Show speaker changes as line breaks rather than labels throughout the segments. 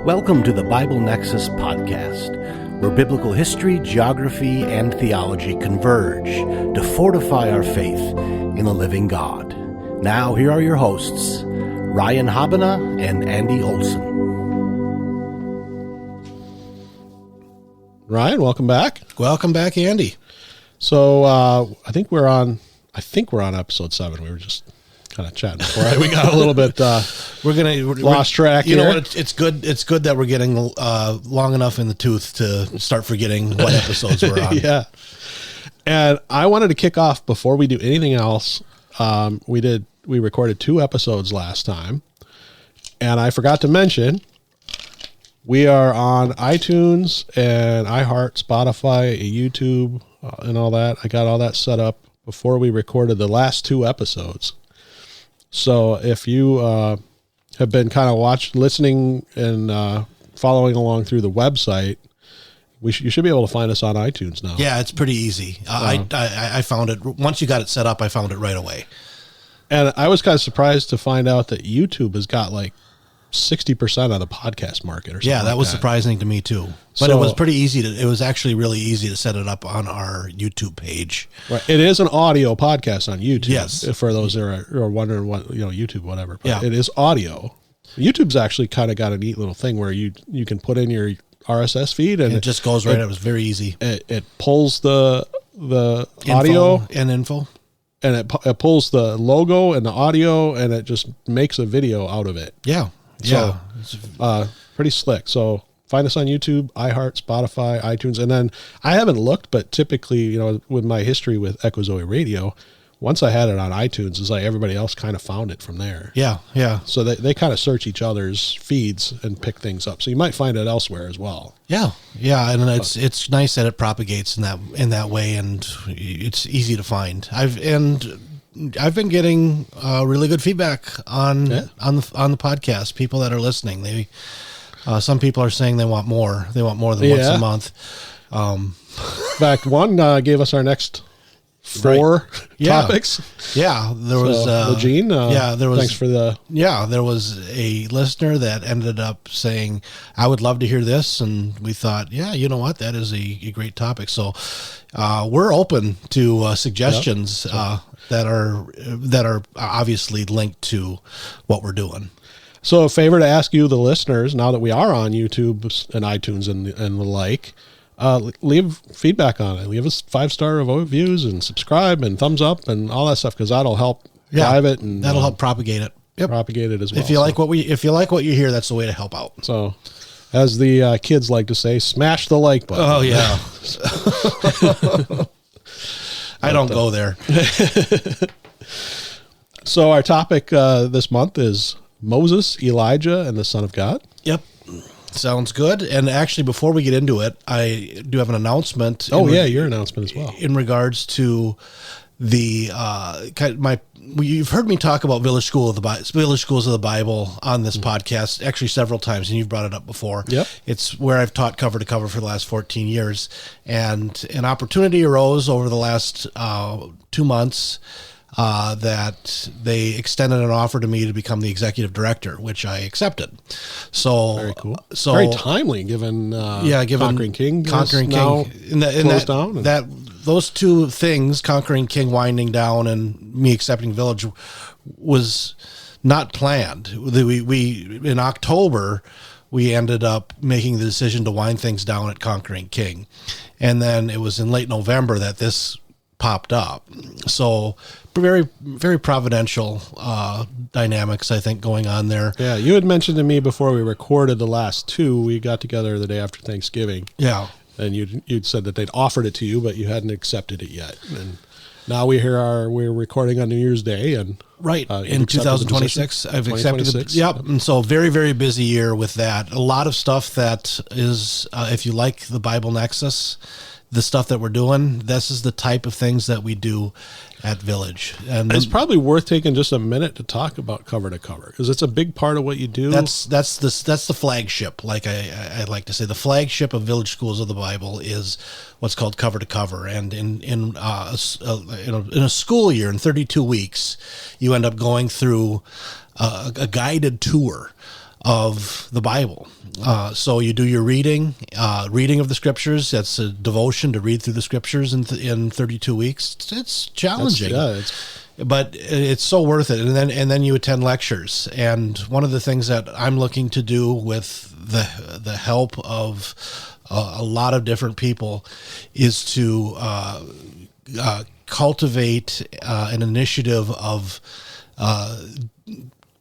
Welcome to the Bible Nexus podcast, where biblical history, geography, and theology converge to fortify our faith in the living God. Now, here are your hosts, Ryan Habana and Andy Olson.
Ryan, welcome back.
Welcome back, Andy.
So I think we're on episode 7. We were just kind of chatting before we got a little bit lost track.
You know what? It's good. It's good that we're getting long enough in the tooth to start forgetting what episodes we're on.
Yeah. And I wanted to kick off before we do anything else. We recorded 2 episodes last time, and I forgot to mention we are on iTunes and iHeart, Spotify, YouTube, and all that. I got all that set up before we recorded the last 2 episodes. So if you have been kind of listening and following along through the website, you should be able to find us on iTunes now.
Yeah, it's pretty easy. I found it. Once you got it set up, I found it right away.
And I was kind of surprised to find out that YouTube has got like 60% of the podcast market or something.
Yeah, that was surprising to me too. But it was pretty easy it was actually really easy to set it up on our YouTube page.
Right. It is an audio podcast on YouTube.
Yes.
For those that are wondering what, YouTube, whatever. But
yeah.
It is audio. YouTube's actually kind of got a neat little thing where you can put in your RSS feed and
it just goes right. It was very easy.
It pulls the audio
and info.
And it pulls the logo and the audio and it just makes a video out of it.
Yeah.
So, pretty slick. So find us on YouTube, iHeart, Spotify, iTunes. And then I haven't looked, but typically, with my history with Echozoe Radio, once I had it on iTunes, it's like everybody else kind of found it from there.
Yeah. Yeah.
So they kind of search each other's feeds and pick things up. So you might find it elsewhere as well.
Yeah. Yeah. And it's nice that it propagates in that way, and it's easy to find. I've been getting really good feedback on the podcast. People that are listening, some people are saying they want more. They want more than once a month.
In fact, one gave us our next 4 topics.
Yeah, there was
Eugene.
there was.
Thanks for the.
Yeah, there was a listener that ended up saying, "I would love to hear this," and we thought, yeah, you know what, that is a great topic. So we're open to suggestions that are obviously linked to what we're doing.
So a favor to ask you, the listeners, now that we are on YouTube and iTunes and the like. Leave feedback on it. Leave us 5-star reviews and subscribe and thumbs up and all that stuff, because that'll help drive it and
that'll help propagate it. Yep.
Propagate it as well.
If you like what you hear, that's the way to help out.
So, as the kids like to say, smash the like button.
Oh yeah. I don't go there.
So our topic this month is Moses, Elijah, and the Son of God.
Yep. Sounds good. And actually, before we get into it, I do have an announcement.
Your announcement as well.
In regards to the you've heard me talk about village schools of the Bible on this podcast actually several times, and you've brought it up before.
Yep.
It's where I've taught cover to cover for the last 14 years, and an opportunity arose over the last 2 months. That they extended an offer to me to become the executive director, which I accepted. So
very cool.
So
very timely, given Conquering King closed down.
Those 2 things, Conquering King winding down and me accepting Village, was not planned. We in October we ended up making the decision to wind things down at Conquering King, and then it was in late November that this popped up. So very, very providential dynamics, I think, going on there.
Yeah, you had mentioned to me before we recorded the last 2, we got together the day after Thanksgiving.
Yeah.
And you'd said that they'd offered it to you, but you hadn't accepted it yet. And now we're recording on New Year's Day, and
right in 2026, I've accepted it. Yep. And so very, very busy year with that. A lot of stuff that is, if you like the Bible Nexus, the stuff that we're doing, this is the type of things that we do at Village. And
it's probably worth taking just a minute to talk about cover to cover, because it's a big part of what you do.
That's the flagship. Like I like to say, the flagship of Village Schools of the Bible is what's called cover to cover. And in a school year, in 32 weeks, you end up going through a guided tour of the Bible. So you do your reading of the scriptures. That's a devotion to read through the scriptures in 32 weeks. It's challenging. But it's so worth it. And then you attend lectures. And one of the things that I'm looking to do with the help of a lot of different people is to cultivate an initiative of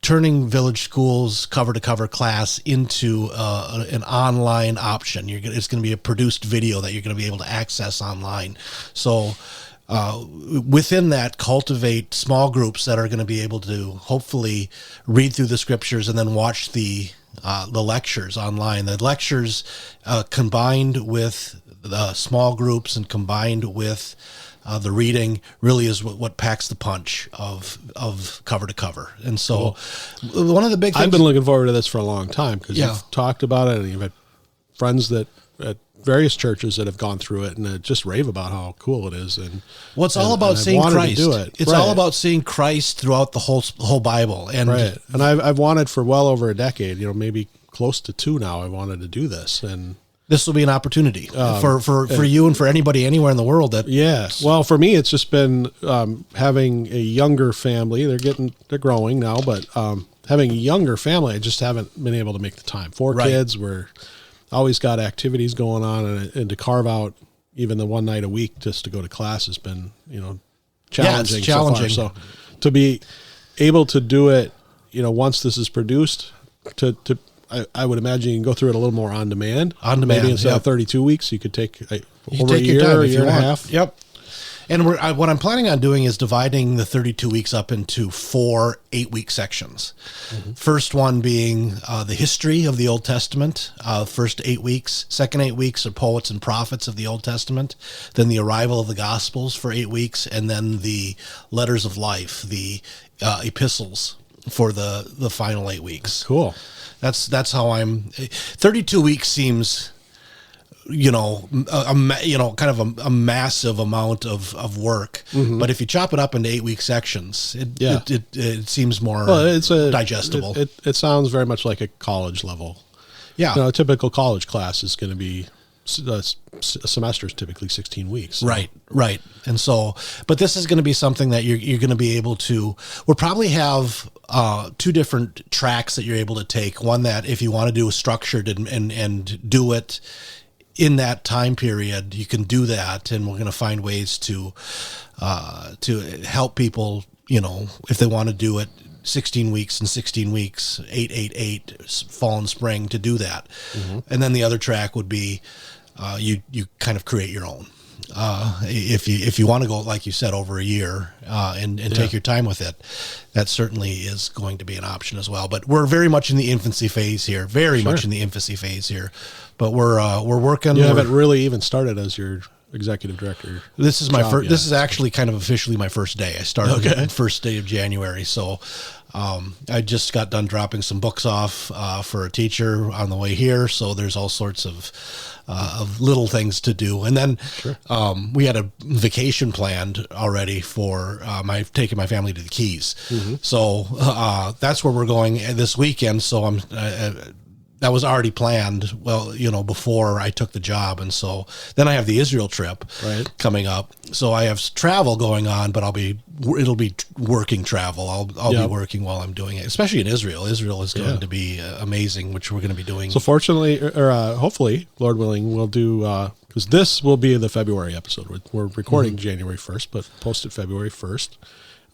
turning village schools cover-to-cover class into an online option. It's going to be a produced video that you're going to be able to access online. So within that, cultivate small groups that are going to be able to hopefully read through the scriptures and then watch the lectures online. The lectures combined with the small groups and combined with the reading really is what packs the punch of cover to cover. And so one of the big things,
I've been looking forward to this for a long time because you've talked about it and you've had friends that at various churches that have gone through it and just rave about how cool it is. And
it's all about seeing Christ. It's all about seeing Christ throughout the whole Bible. And
and I've wanted for well over a decade, maybe close to 2 now. I wanted to do this, and
this will be an opportunity for you and for anybody anywhere in the world that.
Yes. Well, for me, it's just been having a younger family. They're growing now, but having a younger family, I just haven't been able to make the time. 4 kids, we're always got activities going on, and to carve out even the one night a week just to go to class has been, challenging.
It's challenging.
So far. So to be able to do it, once this is produced, I would imagine you can go through it a little more on demand. Maybe instead of 32 weeks, you could take over a year and a half.
Yep. And what I'm planning on doing is dividing the 32 weeks up into 4 8-week sections. Mm-hmm. First one being the history of the Old Testament, first 8 weeks. Second 8 weeks are poets and prophets of the Old Testament. Then the arrival of the Gospels for 8 weeks. And then the letters of life, the epistles for the final 8 weeks.
Cool.
That's how 32 weeks seems, kind of a massive amount of work. Mm-hmm. But if you chop it up into 8-week sections, it seems more digestible.
It sounds very much like a college level.
Yeah.
A typical college class is going to be, a semester is typically 16 weeks. So.
Right. And so, but this is going to be something that you're going to be able to, we'll probably have 2 different tracks that you're able to take. One that if you want to do a structured and do it in that time period, you can do that. And we're going to find ways to help people, if they want to do it 16 weeks and 16 weeks, 8, fall and spring, to do that. Mm-hmm. And then the other track would be you kind of create your own. If you want to go, like you said, over a year and take your time with it, that certainly is going to be an option as well. But we're very much in the infancy phase here, But we're working.
You haven't really even started as your executive director.
This is my first. This is actually kind of officially my first day. I started the first day of January, so I just got done dropping some books off for a teacher on the way here. So there's all sorts of little things to do, and then we had a vacation planned already for taking my family to the Keys. Mm-hmm. So that's where we're going this weekend. So I'm. That was already planned, before I took the job. And so then I have the Israel trip coming up. So I have travel going on, but it'll be working travel. I'll be working while I'm doing it, especially in Israel. Israel is going to be amazing, which we're going to be doing.
So fortunately, or hopefully, Lord willing, we'll do, because this will be the February episode. We're recording January 1st, but posted February 1st.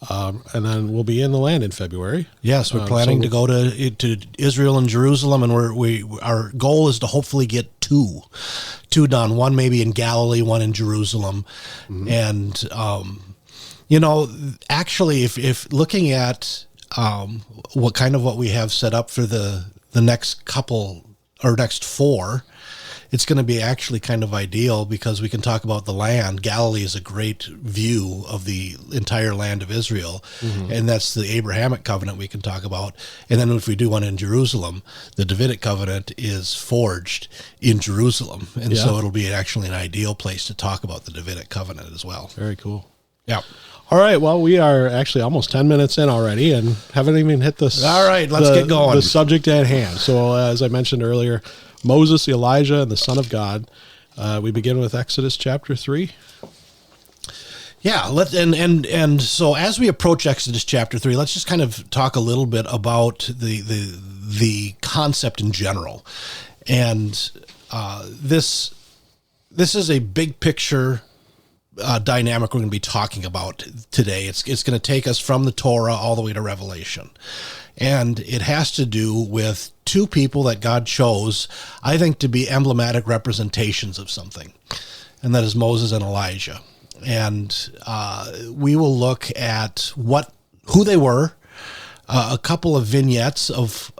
And then we'll be in the land in February.
Yes, we're planning to go to Israel and Jerusalem, and our goal is to hopefully get two done. One maybe in Galilee, one in Jerusalem, and actually, if looking at what we have set up for the next couple or next 4. It's going to be actually kind of ideal because we can talk about the land. Galilee is a great view of the entire land of Israel, and that's the Abrahamic covenant we can talk about. And then if we do one in Jerusalem, the Davidic covenant is forged in Jerusalem, and so it'll be actually an ideal place to talk about the Davidic covenant as well.
Very cool.
Yeah.
All right. Well, we are actually almost 10 minutes in already and haven't even hit this.
All right, let's get going.
The subject at hand. So, as I mentioned earlier, Moses, Elijah, and the Son of God. We begin with Exodus chapter 3.
Yeah, and so as we approach Exodus chapter 3, let's just kind of talk a little bit about the concept in general. And this is a big picture dynamic we're going to be talking about today. It's going to take us from the Torah all the way to Revelation. And it has to do with two people that God chose, I think, to be emblematic representations of something. And that is Moses and Elijah. And we will look at who they were, a couple of vignettes of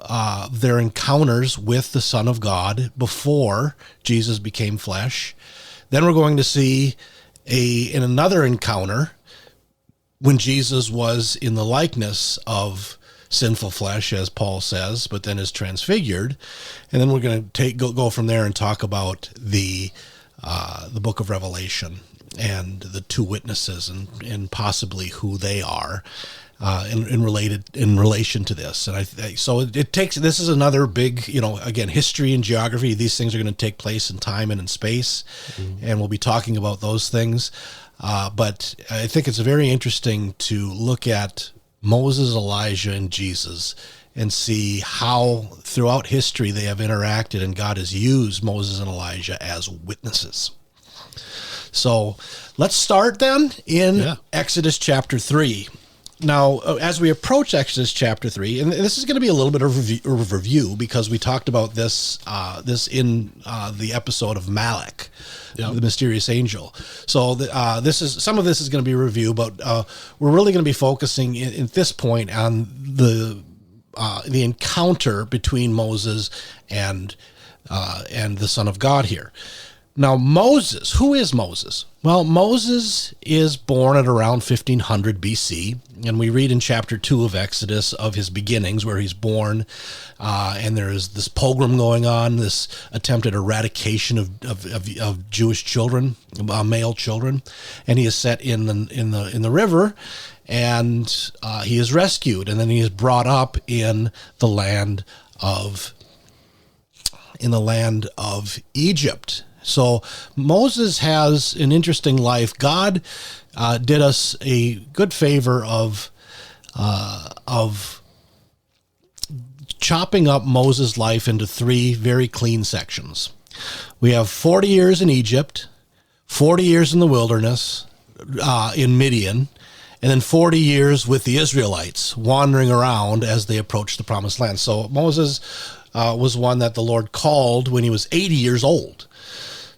their encounters with the Son of God before Jesus became flesh. Then we're going to see in another encounter when Jesus was in the likeness of sinful flesh, as Paul says, but then is transfigured. And then we're going to go from there and talk about the book of Revelation and the two witnesses and possibly who they are in relation to this. And so it takes, this is another big, again, history and geography. These things are going to take place in time and in space, and we'll be talking about those things. But I think it's very interesting to look at Moses, Elijah, and Jesus and see how throughout history they have interacted, and God has used Moses and Elijah as witnesses. So let's start then in Exodus chapter 3. Now, as we approach Exodus chapter 3, and this is going to be a little bit of review because we talked about this in the episode of Malak, the mysterious angel. So some of this is going to be a review, but we're really going to be focusing at this point on the encounter between Moses and the Son of God here. Now, Moses, who is Moses? Well, Moses is born at around 1500 BC, and we read in chapter 2 of Exodus of his beginnings, where he's born, and there is this pogrom going on, this attempted eradication of Jewish children, male children, and he is set in the river, and he is rescued, and then he is brought up in the land of Egypt. So Moses has an interesting life. God did us a good favor of chopping up Moses' life into three very clean sections. We have 40 years in Egypt, 40 years in the wilderness, in Midian, and then 40 years with the Israelites wandering around as they approached the promised land. So Moses was one that the Lord called when he was 80 years old.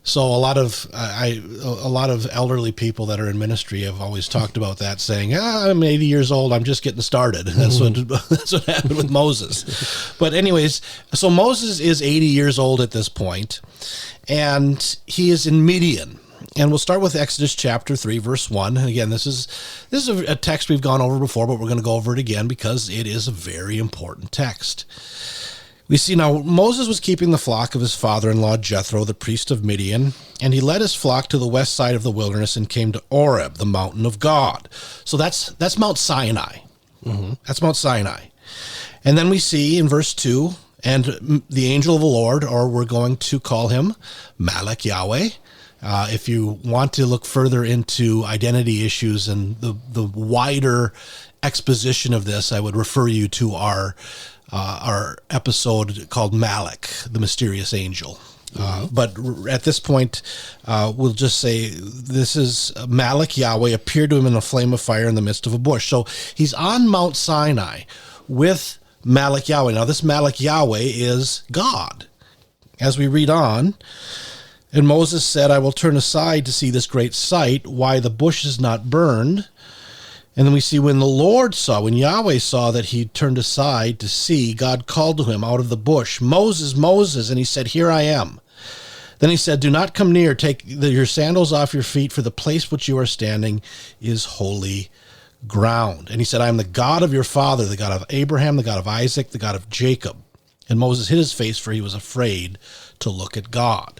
So a lot of elderly people that are in ministry have always talked about that, saying, I'm 80 years old, I'm just getting started. That's what happened with Moses. But anyways, so Moses is 80 years old at this point, and he is in Midian. And we'll start with Exodus chapter 3, verse 1. And again, this is a text we've gone over before, but we're going to go over it again because it is a very important text. We see now Moses was keeping the flock of his father-in-law Jethro, the priest of Midian, and he led his flock to the west side of the wilderness and came to Oreb, the mountain of God. So that's Mount Sinai. That's Mount Sinai. And then we see in verse 2, and the angel of the Lord, or we're going to call him Malak Yahweh. If you want to look further into identity issues and the wider exposition of this, I would refer you to our episode called Malak, the mysterious angel. But at this point, we'll just say this is Malak Yahweh appeared to him in a flame of fire in the midst of a bush. So he's on Mount Sinai with Malak Yahweh. Now this Malak Yahweh is God. As we read on, and Moses said, I will turn aside to see this great sight, why the bush is not burned. And then we see when Yahweh saw that he turned aside to see, God called to him out of the bush, Moses, Moses, and he said, here I am. Then he said, do not come near, take your sandals off your feet, for the place which you are standing is holy ground. And he said, I am the God of your father, the God of Abraham, the God of Isaac, the God of Jacob. And Moses hid his face, for he was afraid to look at God.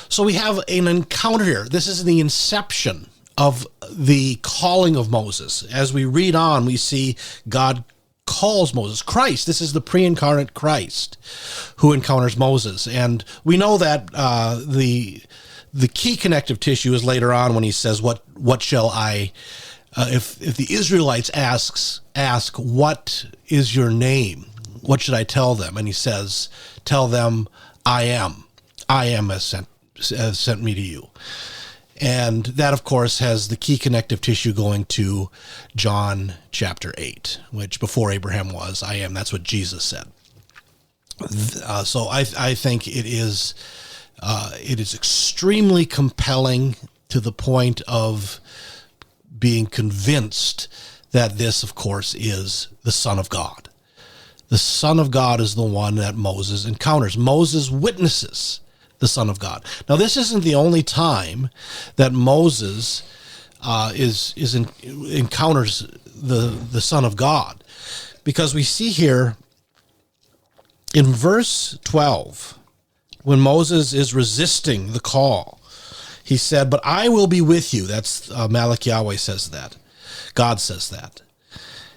So we have an encounter here. This is the inception of the calling of Moses. As we read on, we see God calls Moses. Christ, this is the pre-incarnate Christ who encounters Moses. And we know that the key connective tissue is later on when he says, what shall I, if the Israelites ask, what is your name? What should I tell them? And he says, tell them, I am has sent me to you. And that, of course, has the key connective tissue going to John chapter 8, which before Abraham was, I am. That's what Jesus said. So I think it is extremely compelling to the point of being convinced that this, of course, is the Son of God. The Son of God is the one that Moses encounters. Moses witnesses the Son of God. Now, this isn't the only time that Moses encounters the Son of God, because we see here in verse 12, when Moses is resisting the call, he said, but I will be with you. That's Malachi Yahweh says that. God says that.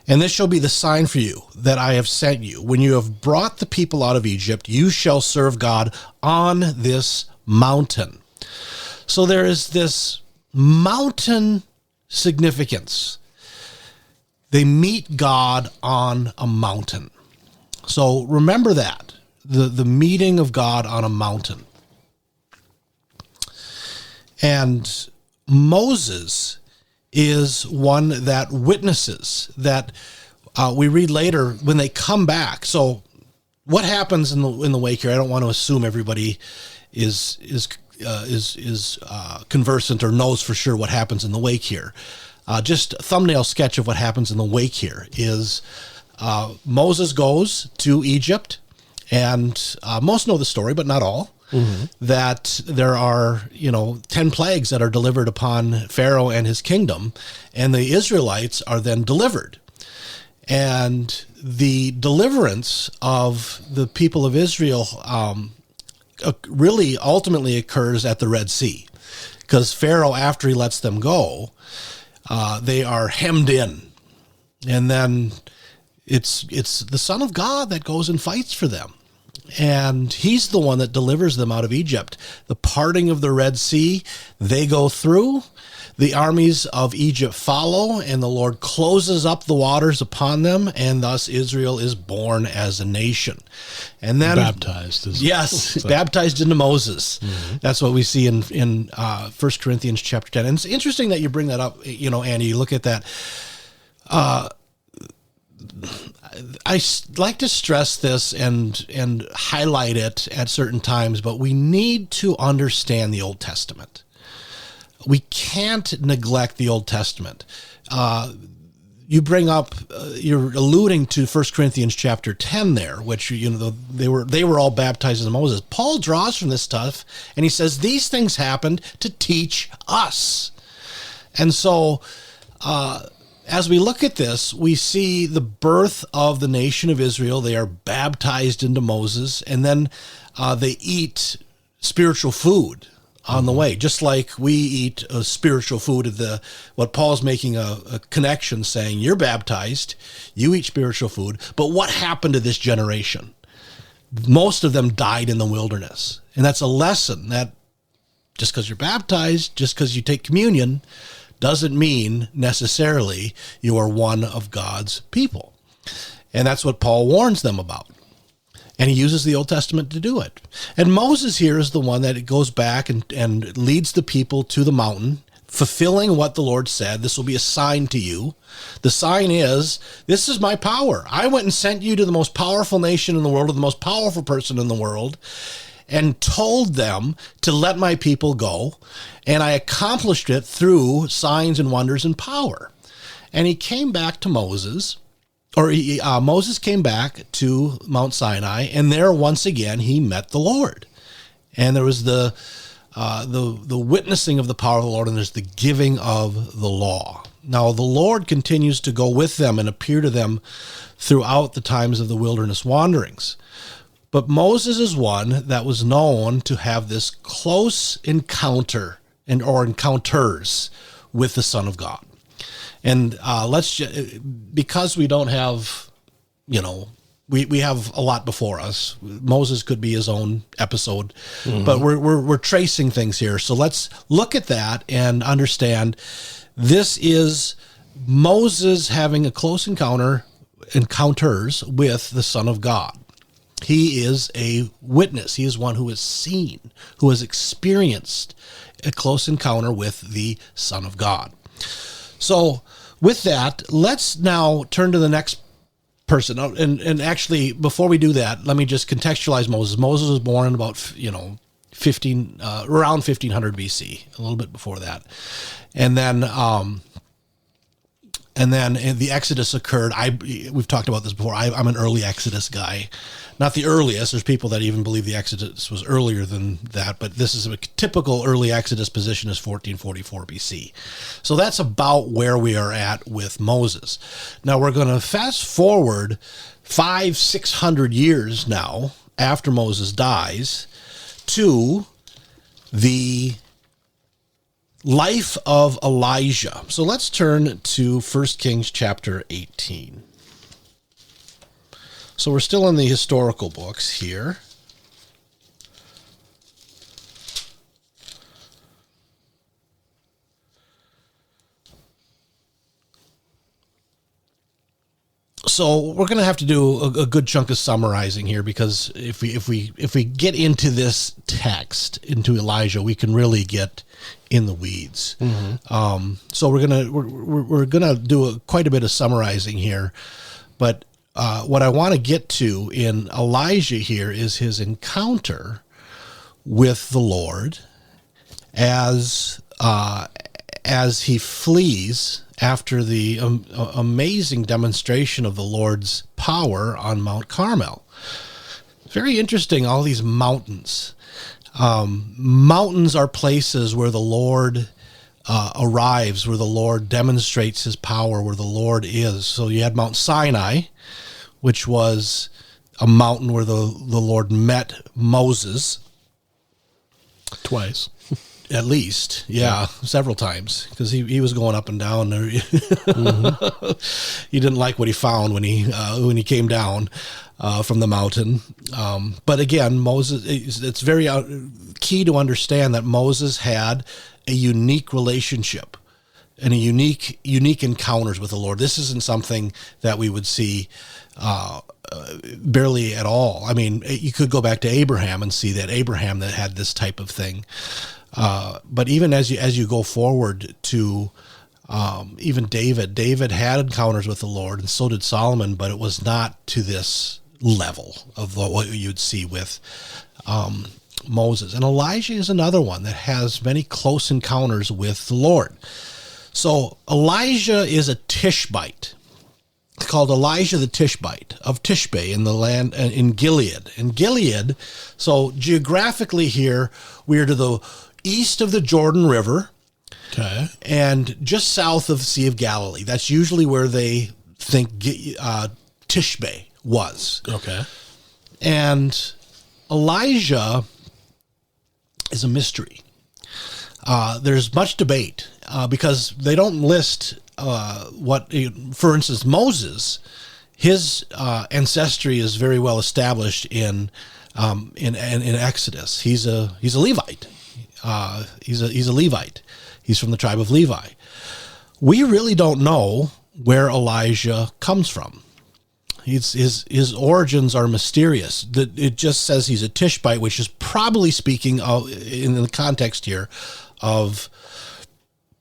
And this shall be the sign for you that I have sent you. When you have brought the people out of Egypt, you shall serve God on this mountain. So there is this mountain significance. They meet God on a mountain. So remember that, the meeting of God on a mountain. And Moses is one that witnesses, that we read later when they come back. So what happens in the wake here? I don't want to assume everybody is conversant or knows for sure what happens in the wake here. Just a thumbnail sketch of what happens in the wake here is Moses goes to Egypt, and most know the story, but not all. Mm-hmm. That there are, 10 plagues that are delivered upon Pharaoh and his kingdom, and the Israelites are then delivered. And the deliverance of the people of Israel really ultimately occurs at the Red Sea, because Pharaoh, after he lets them go, they are hemmed in, and then it's the Son of God that goes and fights for them. And he's the one that delivers them out of Egypt. The parting of the Red Sea, they go through. The armies of Egypt follow, and the Lord closes up the waters upon them, and thus Israel is born as a nation. And then
baptized.
Baptized into Moses. Mm-hmm. That's what we see in 1 Corinthians chapter 10. And it's interesting that you bring that up, Andy. You look at that. I like to stress this and highlight it at certain times, but we need to understand the Old Testament. We can't neglect the Old Testament. You bring up, you're alluding to 1 Corinthians chapter 10 there, which, they were all baptized in Moses. Paul draws from this stuff, and he says, these things happened to teach us. And so, as we look at this, we see the birth of the nation of Israel. They are baptized into Moses, and then they eat spiritual food on the way, just like we eat spiritual food at what Paul's making a connection, saying, you're baptized, you eat spiritual food, but what happened to this generation? Most of them died in the wilderness. And that's a lesson that just because you're baptized, just because you take communion, doesn't mean necessarily you are one of God's people. And that's what Paul warns them about. And he uses the Old Testament to do it. And Moses here is the one that goes back and leads the people to the mountain, fulfilling what the Lord said. This will be a sign to you. The sign is, this is my power. I went and sent you to the most powerful nation in the world, or the most powerful person in the world, and told them to let my people go. And I accomplished it through signs and wonders and power. And he came back to Moses, Moses came back to Mount Sinai, and there once again he met the Lord. And there was the witnessing of the power of the Lord, and there's the giving of the law. Now the Lord continues to go with them and appear to them throughout the times of the wilderness wanderings. But Moses is one that was known to have this close encounter or encounters with the Son of God. And because we don't have, we have a lot before us. Moses could be his own episode, but we're tracing things here. So let's look at that and understand this is Moses having a close encounters with the Son of God. He is a witness. He is one who has seen, who has experienced a close encounter with the Son of God. So with that, let's now turn to the next person. And actually, before we do that, let me just contextualize Moses. Moses was born in about, around 1500 BC, a little bit before that. And then the Exodus occurred. We've talked about this before. I'm an early Exodus guy. Not the earliest. There's people that even believe the Exodus was earlier than that, but this is a typical early Exodus position is 1444 BC. So that's about where we are at with Moses. Now we're going to fast forward 500-600 years now after Moses dies to the life of Elijah. So let's turn to 1 Kings chapter 18. So we're still in the historical books here. So we're going to have to do a good chunk of summarizing here, because if we get into this text, into Elijah, we can really get in the weeds. So we're gonna do quite a bit of summarizing here, but what I want to get to in Elijah here is his encounter with the Lord as he flees after the amazing demonstration of the Lord's power on Mount Carmel. Very interesting, all these mountains. Mountains are places where the Lord arrives, where the Lord demonstrates his power, where the Lord is. So you had Mount Sinai, which was a mountain where the Lord met Moses.
Twice.
At least, yeah, several times, because he was going up and down there. He didn't like what he found when he came down from the mountain. But again, Moses, it's very key to understand that Moses had a unique relationship and a unique encounters with the Lord. This isn't something that we would see barely at all. I mean, you could go back to Abraham and see that Abraham that had this type of thing. But even as you go forward to even David had encounters with the Lord, and so did Solomon, but it was not to this level of what you'd see with Moses. And Elijah is another one that has many close encounters with the Lord. So Elijah is a Tishbite, called Elijah the Tishbite of Tishbe in the land in Gilead. In Gilead, so geographically here, we are to the east of the Jordan River,
Okay.
and just south of the Sea of Galilee. That's usually where they think Tishbe was.
Okay.
And Elijah is a mystery. There's much debate because they don't list for instance, Moses, his ancestry is very well established in Exodus. He's a Levite. He's a Levite. He's from the tribe of Levi. We really don't know where Elijah comes from. His origins are mysterious. It just says he's a Tishbite, which is probably speaking in the context here of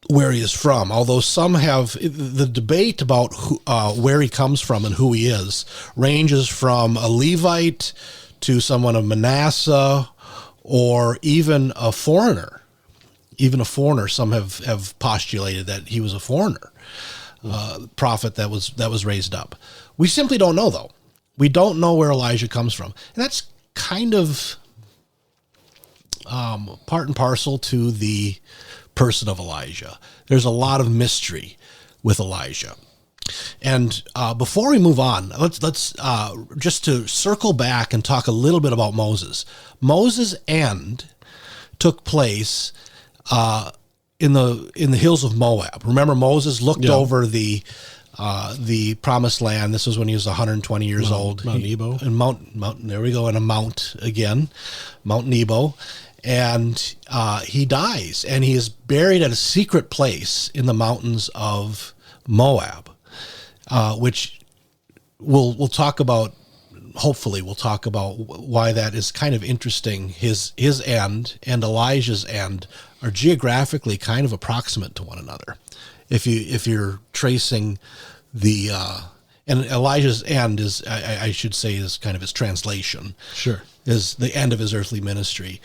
where he is from. Although some have the debate about where he comes from and who he is ranges from a Levite to someone of Manasseh, or even a foreigner. Even a foreigner. Some have postulated that he was a foreigner, prophet that was raised up. We simply don't know, though. We don't know where Elijah comes from, and that's kind of part and parcel to the person of Elijah. There's a lot of mystery with Elijah. And before we move on, let's just to circle back and talk a little bit about Moses. Moses' end took place in the hills of Moab. Remember, Moses looked over the promised land. This was when he was 120 years old.
Mount Nebo.
And Mount, there we go, and a mount again, Mount Nebo. And he dies, and he is buried at a secret place in the mountains of Moab, which we'll talk about. Hopefully, we'll talk about why that is kind of interesting. His end and Elijah's end are geographically kind of approximate to one another. If you're tracing the and Elijah's end is, I should say, is kind of his translation.
Sure,
is the end of his earthly ministry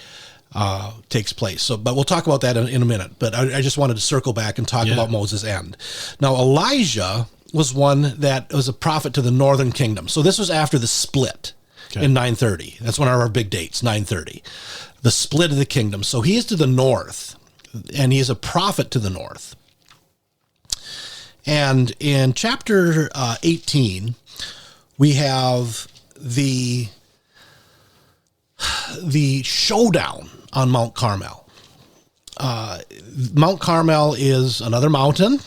takes place. So, but we'll talk about that in a minute. But I just wanted to circle back and talk about Moses' end. Now, Elijah was one that was a prophet to the northern kingdom. So this was after the split in 930. That's one of our big dates, 930. The split of the kingdom. So he is to the north, and he is a prophet to the north. And in chapter 18, we have the showdown on Mount Carmel. Mount Carmel is another mountain.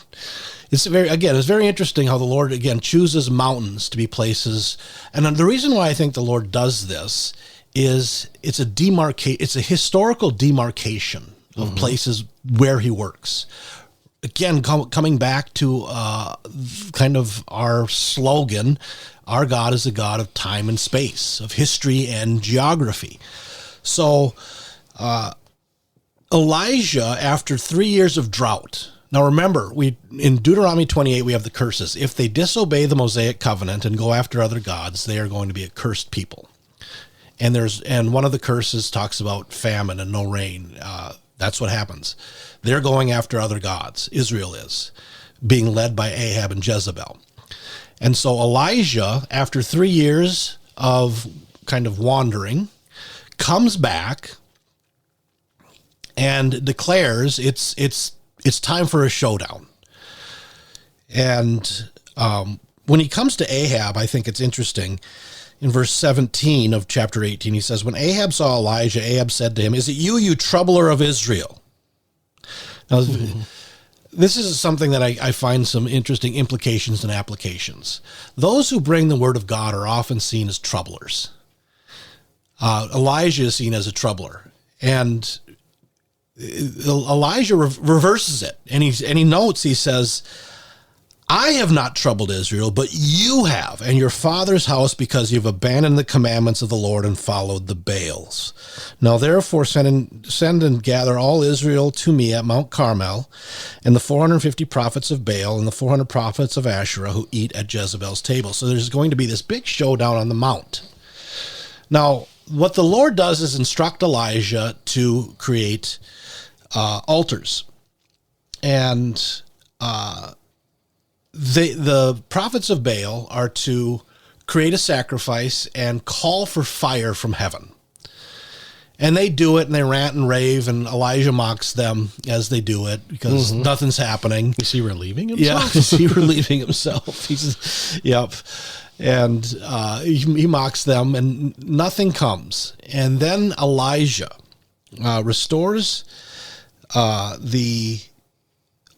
It's very interesting how the Lord, again, chooses mountains to be places. And the reason why I think the Lord does this is it's a historical demarcation of places where he works. Again, coming back to kind of our slogan, our God is a God of time and space, of history and geography. So Elijah, after 3 years of drought. Now remember, in Deuteronomy 28, we have the curses. If they disobey the Mosaic covenant and go after other gods, they are going to be a cursed people. And one of the curses talks about famine and no rain. That's what happens. They're going after other gods. Israel is, being led by Ahab and Jezebel. And so Elijah, after 3 years of kind of wandering, comes back and declares it's time for a showdown. And when he comes to Ahab, I think it's interesting. In verse 17 of chapter 18, he says, when Ahab saw Elijah, Ahab said to him, "Is it you, you troubler of Israel?" Now, this is something that I find some interesting implications and applications. Those who bring the word of God are often seen as troublers. Elijah is seen as a troubler. And Elijah reverses it, and he notes, he says, "I have not troubled Israel, but you have, and your father's house, because you've abandoned the commandments of the Lord and followed the Baals. Now therefore send and gather all Israel to me at Mount Carmel, and the 450 prophets of Baal and the 400 prophets of Asherah who eat at Jezebel's table." So there's going to be this big showdown on the mount. Now, what the Lord does is instruct Elijah to create altars, and the prophets of Baal are to create a sacrifice and call for fire from heaven. And they do it, and they rant and rave, and Elijah mocks them as they do it because nothing's happening.
Is he relieving himself?
Yeah, is he relieving himself? Yep. And he mocks them, and nothing comes. And then Elijah restores the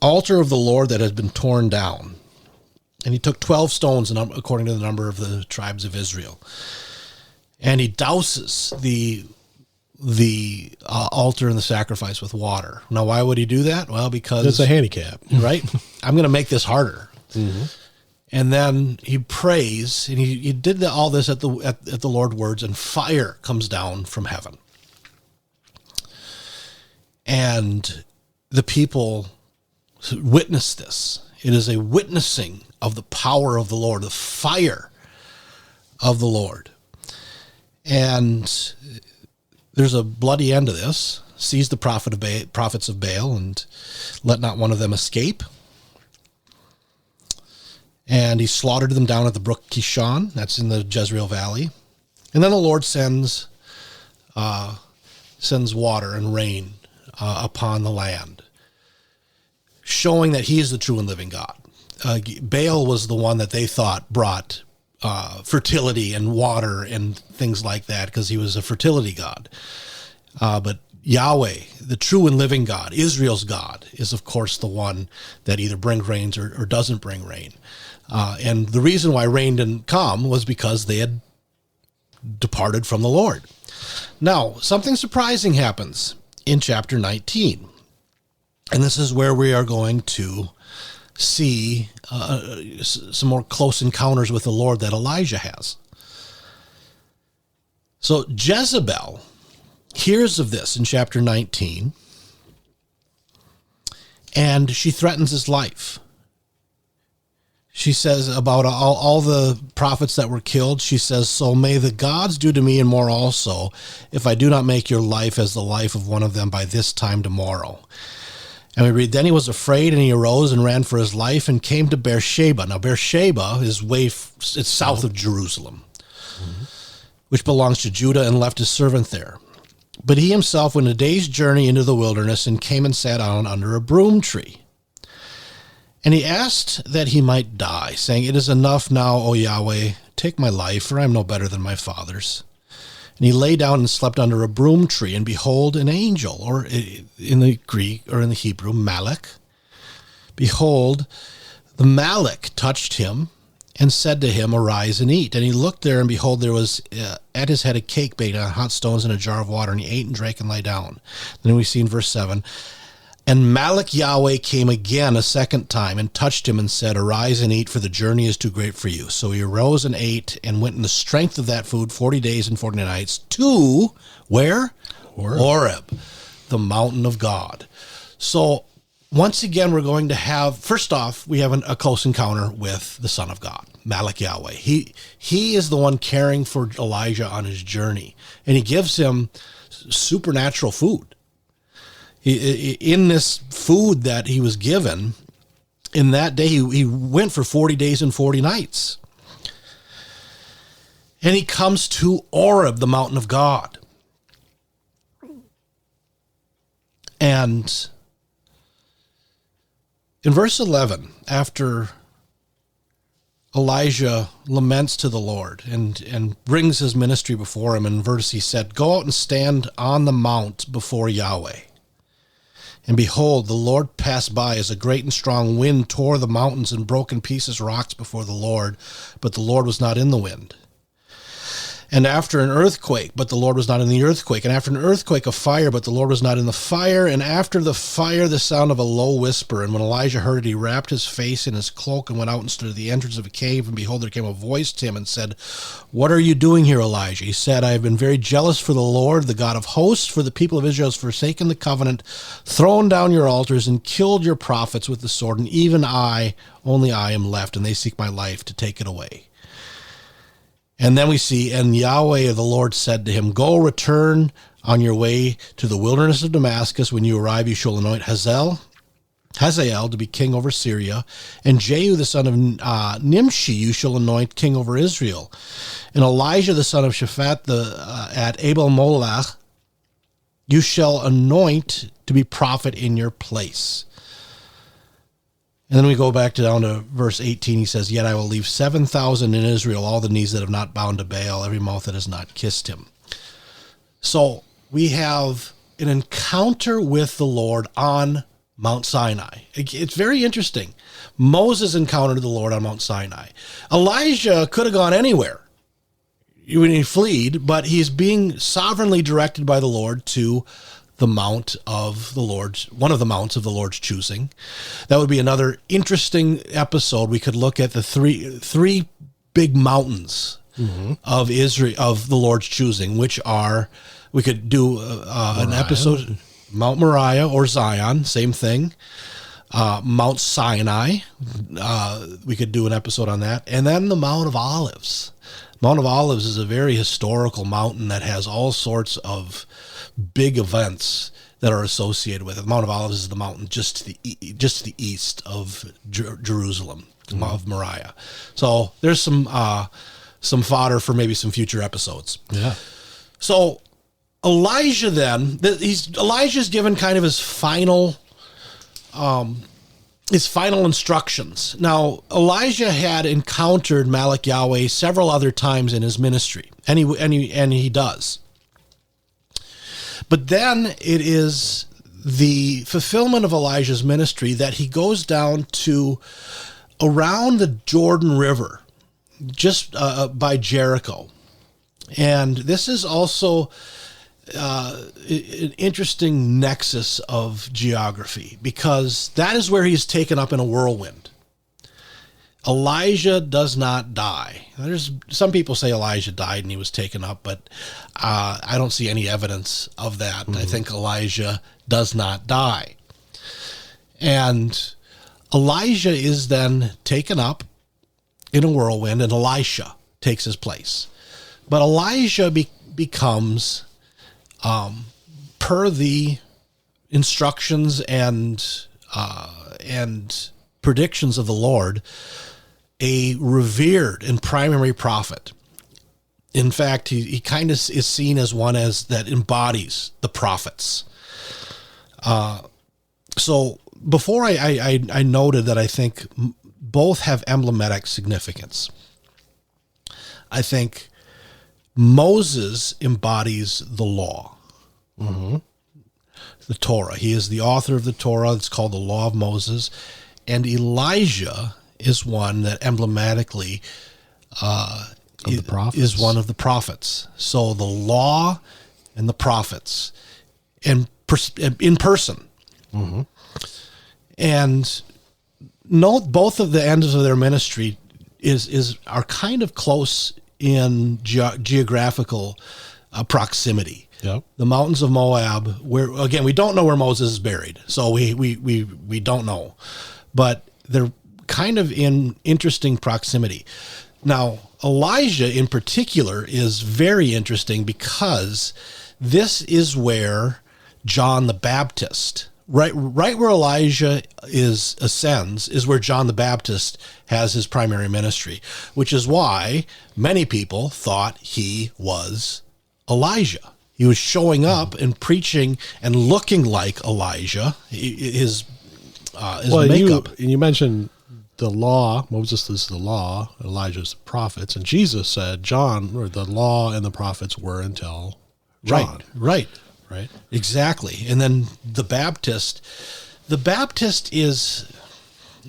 altar of the Lord that has been torn down. And he took 12 stones, according to the number of the tribes of Israel. And he douses the altar and the sacrifice with water. Now, why would he do that? Well, because
it's a handicap,
right? I'm going to make this harder. And then he prays, and he did all this at the Lord's words, and fire comes down from heaven. And the people witness this. It is a witnessing of the power of the Lord, the fire of the Lord. And there's a bloody end to this. Seize the prophets of Baal, and let not one of them escape. And he slaughtered them down at the brook Kishon. That's in the Jezreel Valley. And then the Lord sends water and rain upon the land, showing that he is the true and living God. Baal was the one that they thought brought fertility and water and things like that, because he was a fertility god. But Yahweh, the true and living God, Israel's God, is of course the one that either brings rain or doesn't bring rain. And the reason why rain didn't come was because they had departed from the Lord. Now, something surprising happens in chapter 19. And this is where we are going to see some more close encounters with the Lord that Elijah has. So Jezebel hears of this in chapter 19, and she threatens his life. She says about all the prophets that were killed, she says, "So may the gods do to me and more also, if I do not make your life as the life of one of them by this time tomorrow." And we read, "Then he was afraid, and he arose and ran for his life and came to Beersheba." Now, Beersheba is it's south of Jerusalem, which belongs to Judah, and left his servant there. But he himself went a day's journey into the wilderness and came and sat down under a broom tree. And he asked that he might die, saying, "It is enough now, O Yahweh, take my life, for I am no better than my fathers." And he lay down and slept under a broom tree, and behold, an angel, or in the Greek, or in the Hebrew, Malach. Behold, the Malach touched him and said to him, "Arise and eat." And he looked there, and behold, there was at his head a cake baked on hot stones and a jar of water, and he ate and drank and lay down. Then we see in verse 7, "And Malach Yahweh came again a second time and touched him and said, Arise and eat, for the journey is too great for you. So he arose and ate and went in the strength of that food 40 days and 40 nights to where? Horeb, the mountain of God." So once again, we're going to have, first off, we have a close encounter with the Son of God, Malach Yahweh. He is the one caring for Elijah on his journey, and he gives him supernatural food. In this food that he was given, in that day, he went for 40 days and 40 nights. And he comes to Horeb, the mountain of God. And in verse 11, after Elijah laments to the Lord and brings his ministry before him, in verse he said, "Go out and stand on the mount before Yahweh. And behold, the Lord passed by as a great and strong wind tore the mountains and broke in pieces rocks before the Lord, but the Lord was not in the wind. And after an earthquake, but the Lord was not in the earthquake. And after an earthquake, a fire, but the Lord was not in the fire. And after the fire, the sound of a low whisper. And when Elijah heard it, he wrapped his face in his cloak and went out and stood at the entrance of a cave. And behold, there came a voice to him and said, What are you doing here, Elijah? He said, I have been very jealous for the Lord, the God of hosts, for the people of Israel has forsaken the covenant, thrown down your altars, and killed your prophets with the sword. And even I, only I am left, and they seek my life to take it away. And then we see, and Yahweh the Lord said to him, Go, return on your way to the wilderness of Damascus. When you arrive, you shall anoint Hazael to be king over Syria, and Jehu the son of Nimshi you shall anoint king over Israel. And Elijah the son of Shaphat at Abel Molech you shall anoint to be prophet in your place. And then we go back down to verse 18. He says, Yet I will leave 7,000 in Israel, all the knees that have not bowed to Baal, every mouth that has not kissed him. So we have an encounter with the Lord on Mount Sinai. It's very interesting. Moses encountered the Lord on Mount Sinai. Elijah could have gone anywhere when he fled, but he's being sovereignly directed by the Lord to the mount of the Lord's, one of the mounts of the Lord's choosing. That would be another interesting episode. We could look at the three big mountains of Israel, of the Lord's choosing, which are, we could do an episode, Mount Moriah or Zion, same thing. Mount Sinai, we could do an episode on that. And then the Mount of Olives. Mount of Olives is a very historical mountain that has all sorts of big events that are associated with it. The Mount of Olives is the mountain just to the east of Jerusalem, of Moriah. So there's some fodder for maybe some future episodes.
Yeah.
So Elijah then, Elijah's given kind of his final instructions. Now, Elijah had encountered Malach Yahweh several other times in his ministry, and he does. But then it is the fulfillment of Elijah's ministry that he goes down to around the Jordan River, just by Jericho. And this is also an interesting nexus of geography, because that is where he's taken up in a whirlwind. Elijah does not die. There's some people say Elijah died and he was taken up, but I don't see any evidence of that. I think Elijah does not die. And Elijah is then taken up in a whirlwind, and Elisha takes his place. But Elijah becomes, per the instructions and predictions of the Lord, a revered and primary prophet. In fact, he kind of is seen as one that embodies the prophets. So before I noted that I think both have emblematic significance. I think Moses embodies the law, the Torah. He is the author of the Torah. It's called the Law of Moses. And Elijah is one that emblematically is one of the prophets. So the law and the prophets in person. And note both of the ends of their ministry are kind of close in geographical proximity.
Yep.
The mountains of Moab, where again we don't know where Moses is buried, so we don't know, but they're kind of in interesting proximity. Now, Elijah in particular is very interesting because this is where John the Baptist, right where Elijah ascends, is where John the Baptist has his primary ministry, which is why many people thought he was Elijah. He was showing up and preaching and looking like Elijah. His makeup.
You mentioned the law. Moses is the law. Elijah's the prophets. And Jesus said, the law and the prophets were until John.
Right.
Exactly.
And then the Baptist is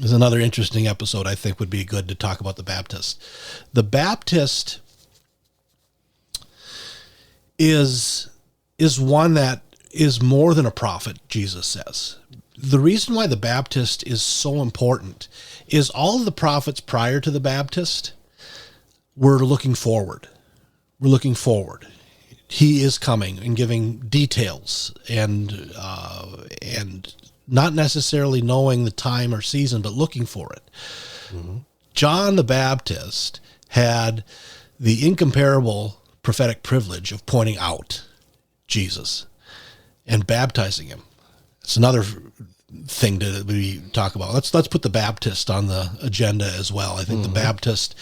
another interesting episode. I think would be good to talk about the Baptist. The Baptist is one that is more than a prophet, Jesus says. The reason why the Baptist is so important is all of the prophets prior to the Baptist were looking forward. We're looking forward. He is coming and giving details and not necessarily knowing the time or season, but looking for it. John the Baptist had the incomparable prophetic privilege of pointing out Jesus and baptizing him. It's another thing that we talk about. Let's put the Baptist on the agenda as well. I think the Baptist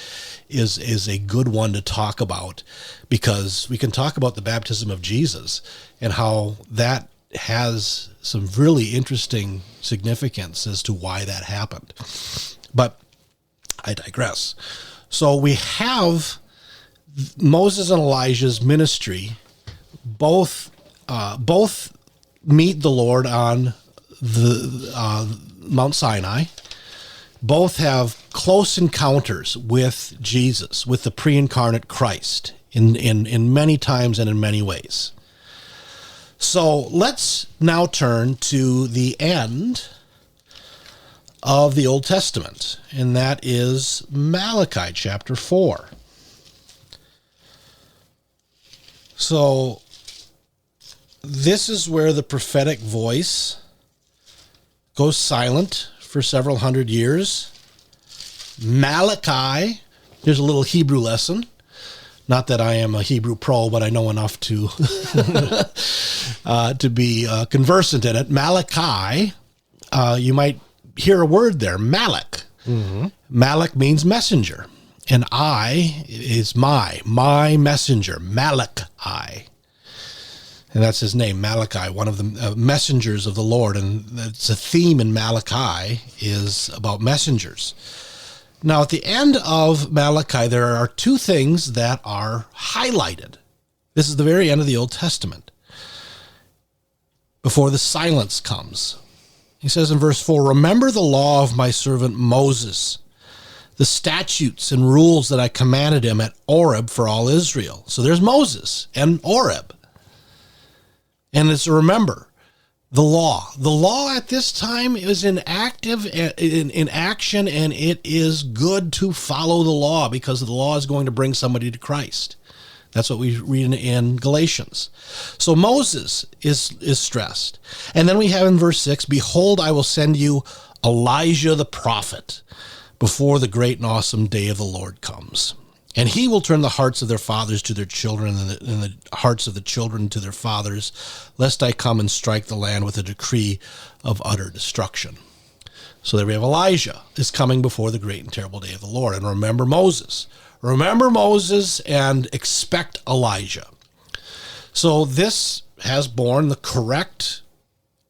is a good one to talk about, because we can talk about the baptism of Jesus and how that has some really interesting significance as to why that happened. But I digress. So we have Moses and Elijah's ministry, both meet the Lord on the Mount Sinai. Both have close encounters with Jesus, with the pre-incarnate Christ, in many times and in many ways. So let's now turn to the end of the Old Testament, and that is Malachi chapter 4. So this is where the prophetic voice goes silent for several hundred years. Malachi, here's a little Hebrew lesson. Not that I am a Hebrew pro, but I know enough to to be conversant in it. Malachi, you might hear a word there, Malak. Malak means messenger, and I is my messenger, Malachi. And that's his name, Malachi, one of the messengers of the Lord. And it's a theme in Malachi is about messengers. Now, at the end of Malachi, there are two things that are highlighted. This is the very end of the Old Testament. before the silence comes. He says in verse 4, remember the law of my servant Moses, the statutes and rules that I commanded him at Oreb for all Israel. So there's Moses and Oreb. And it's remember the law. The law at this time is in action, and it is good to follow the law because the law is going to bring somebody to Christ. That's what we read in Galatians. So Moses is stressed. And then we have in verse 6, behold, I will send you Elijah the prophet before the great and awesome day of the Lord comes. And he will turn the hearts of their fathers to their children and the hearts of the children to their fathers, lest I come and strike the land with a decree of utter destruction. So there we have Elijah is coming before the great and terrible day of the Lord. And remember Moses. Remember Moses and expect Elijah. So this has borne the correct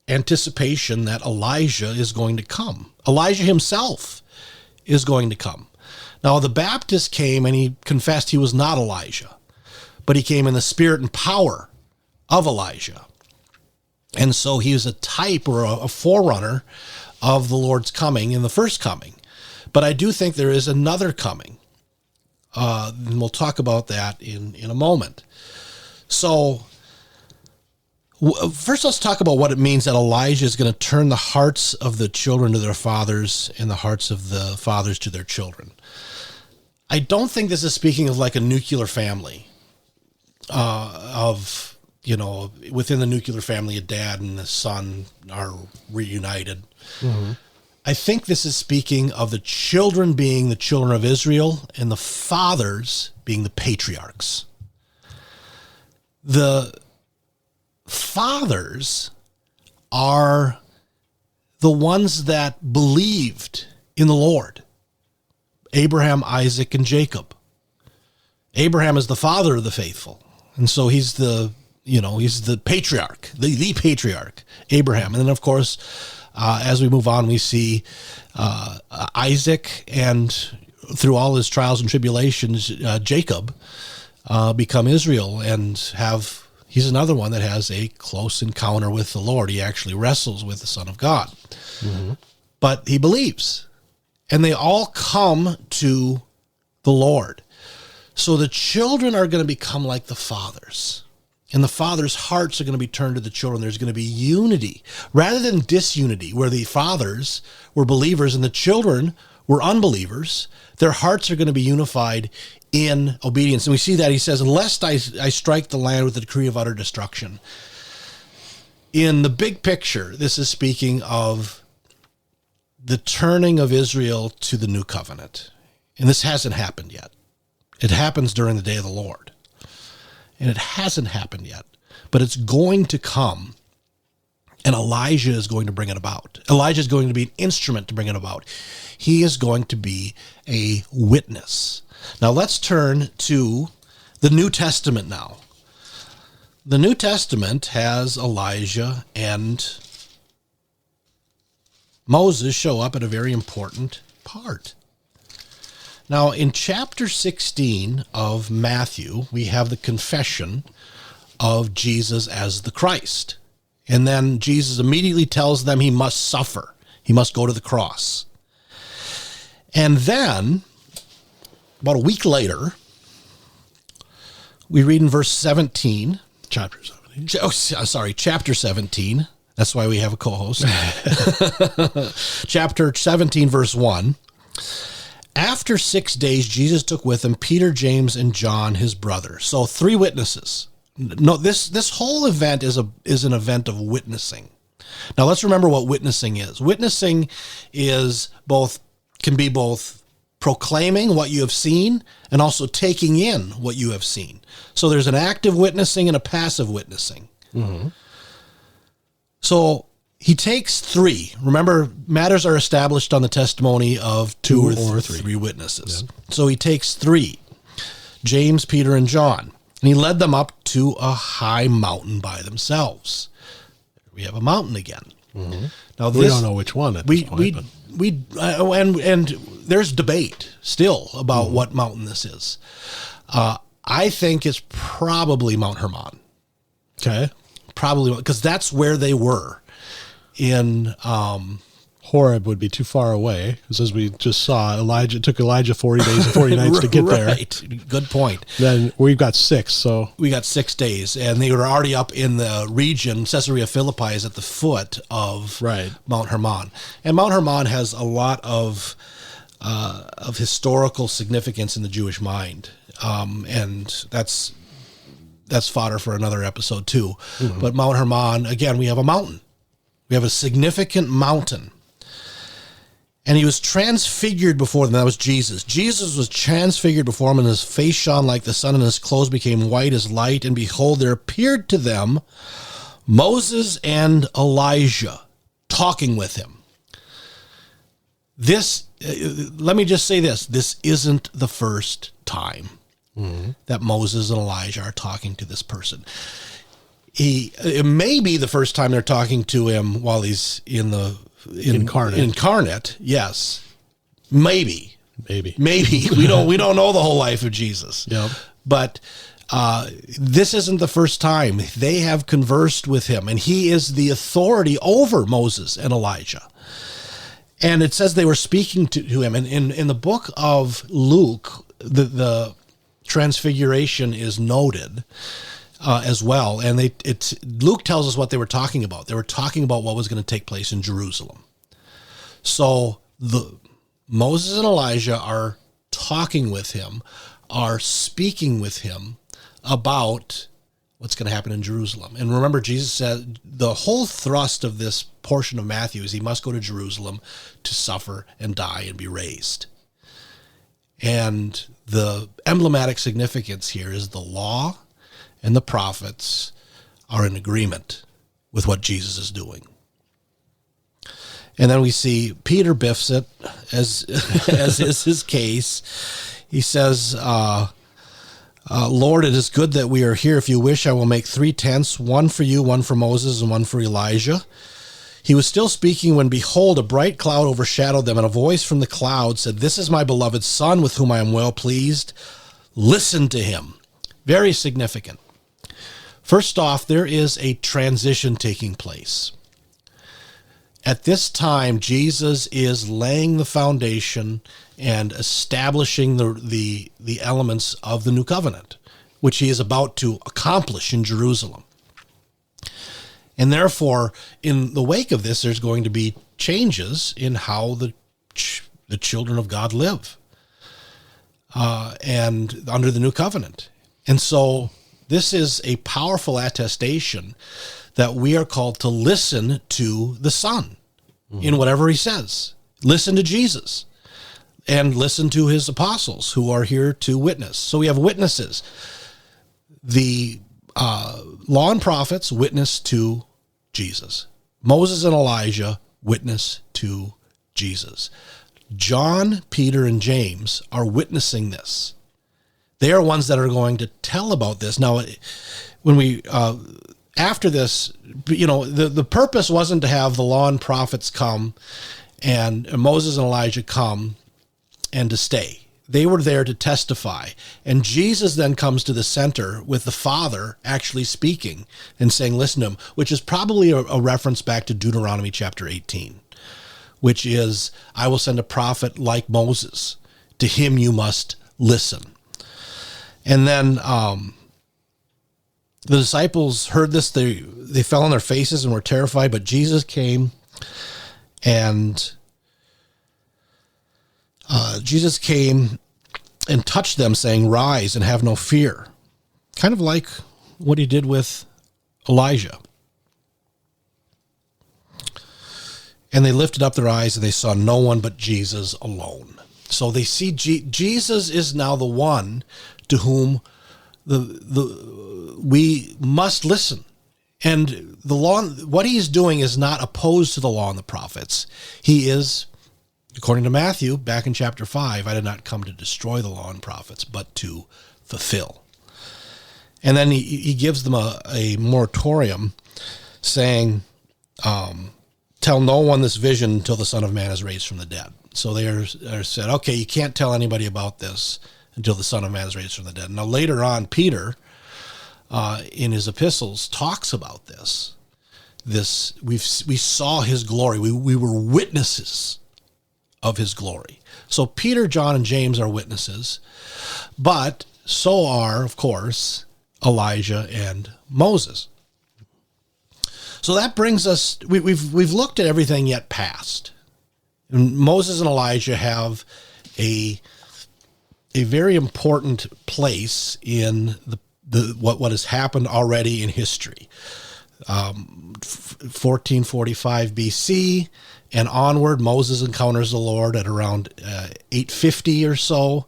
anticipation that Elijah is going to come. Elijah himself is going to come. Now, the Baptist came and he confessed he was not Elijah, but he came in the spirit and power of Elijah. And so he is a type or a forerunner of the Lord's coming in the first coming. But I do think there is another coming. And we'll talk about that in a moment. So first, let's talk about what it means that Elijah is going to turn the hearts of the children to their fathers and the hearts of the fathers to their children. I don't think this is speaking of like a nuclear family, within the nuclear family, a dad and a son are reunited. Mm-hmm. I think this is speaking of the children being the children of Israel and the fathers being the patriarchs. The fathers are the ones that believed in the Lord. Abraham, Isaac, and Jacob. Abraham is the father of the faithful. And so he's the patriarch, the patriarch, Abraham. And then, of course, as we move on, we see Isaac, and through all his trials and tribulations, Jacob become Israel and he's another one that has a close encounter with the Lord. He actually wrestles with the Son of God. Mm-hmm. But he believes. And they all come to the Lord. So the children are going to become like the fathers. And the fathers' hearts are going to be turned to the children. There's going to be unity rather than disunity, where the fathers were believers and the children were unbelievers. Their hearts are going to be unified in obedience. And we see that he says, lest I strike the land with the decree of utter destruction. In the big picture, this is speaking of the turning of Israel to the new covenant. And this hasn't happened yet. It happens during the day of the Lord. And it hasn't happened yet, but it's going to come, and Elijah is going to bring it about. Elijah is going to be an instrument to bring it about. He is going to be a witness. Now let's turn to the New Testament now. The New Testament has Elijah and Moses show up at a very important part. Now, in chapter 16 of Matthew, we have the confession of Jesus as the Christ. And then Jesus immediately tells them he must suffer. He must go to the cross. And then, about a week later, we read in verse 17.
Chapter 17.
Chapter 17. That's why we have a co-host. Chapter 17, verse 1. After 6 days, Jesus took with him Peter, James, and John, his brother. So 3 witnesses. No, this whole event is an event of witnessing. Now let's remember what witnessing is. Witnessing can be both proclaiming what you have seen and also taking in what you have seen. So there's an active witnessing and a passive witnessing. Mm-hmm. So he takes 3. Remember, matters are established on the testimony of 2 or 3 witnesses. Yeah. So he takes 3, James, Peter, and John, and he led them up to a high mountain by themselves. We have a mountain again.
Mm-hmm. Now we don't know which one at this point.
And there's debate still about what mountain this is. I think it's probably Mount Hermon.
Okay.
probably because that's where they were in.
Horeb would be too far away, because as we just saw, it took Elijah 40 days and 40 nights to get there.
Right. Good point.
Then we've got 6, so
we got 6 days, and they were already up in the region. Caesarea Philippi is at the foot of Mount Hermon, and Mount Hermon has a lot of historical significance in the Jewish mind, and that's fodder for another episode too. Mm-hmm. But Mount Hermon, again, we have a mountain. We have a significant mountain. And he was transfigured before them. That was Jesus. Jesus was transfigured before him, and his face shone like the sun, and his clothes became white as light. And behold, there appeared to them Moses and Elijah talking with him. This, let me just say this. This isn't the first time that Moses and Elijah are talking to this person. It may be the first time they're talking to him while he's incarnate. Yes, maybe we don't know the whole life of Jesus.
Yep.
But this isn't the first time they have conversed with him, and he is the authority over Moses and Elijah. And it says they were speaking to him, and in the book of Luke, the transfiguration is noted as well. And Luke tells us what they were talking about. They were talking about what was going to take place in Jerusalem. So Moses and Elijah are talking with him, are speaking with him about what's going to happen in Jerusalem. And remember, Jesus said the whole thrust of this portion of Matthew is he must go to Jerusalem to suffer and die and be raised. And the emblematic significance here is the law and the prophets are in agreement with what Jesus is doing. And then we see Peter biffs it, as is his case. He says, Lord, it is good that we are here. If you wish, I will make 3 tents, one for you, one for Moses, and one for Elijah. He was still speaking when, behold, a bright cloud overshadowed them, and a voice from the cloud said, This is my beloved Son, with whom I am well pleased. Listen to him. Very significant. First off, there is a transition taking place. At this time, Jesus is laying the foundation and establishing the elements of the new covenant, which he is about to accomplish in Jerusalem. And therefore, in the wake of this, there's going to be changes in how the children of God live and under the new covenant. And so this is a powerful attestation that we are called to listen to the Son in whatever he says. Listen to Jesus and listen to his apostles who are here to witness. So we have witnesses. The law and prophets witness to Jesus. Moses and Elijah witness to Jesus. John, Peter, and James are witnessing this. They are ones that are going to tell about this. Now, when we, after this, the purpose wasn't to have the law and prophets come and Moses and Elijah come and to stay. They were there to testify. And Jesus then comes to the center with the Father actually speaking and saying, listen to him, which is probably a reference back to Deuteronomy chapter 18, which is, I will send a prophet like Moses. To him you must listen. And then the disciples heard this. They fell on their faces and were terrified. But Jesus came and touched them, saying, Rise and have no fear. Kind of like what he did with Elijah. And they lifted up their eyes and they saw no one but Jesus alone. So they see Jesus is now the one to whom we must listen. And the law, what he's doing is not opposed to the law and the prophets. He is, according to Matthew, back in chapter 5, I did not come to destroy the law and prophets, but to fulfill. And then he gives them a moratorium saying, tell no one this vision until the Son of Man is raised from the dead. So they are said, okay, you can't tell anybody about this until the Son of Man is raised from the dead. Now later on, Peter in his epistles talks about this. We saw his glory. We were witnesses of his glory. So Peter, John, and James are witnesses, but so are, of course, Elijah and Moses. So that brings us. We've looked at everything yet past. And Moses and Elijah have a very important place in what has happened already in history. 1445 BC and onward, Moses encounters the Lord at around 850 or so.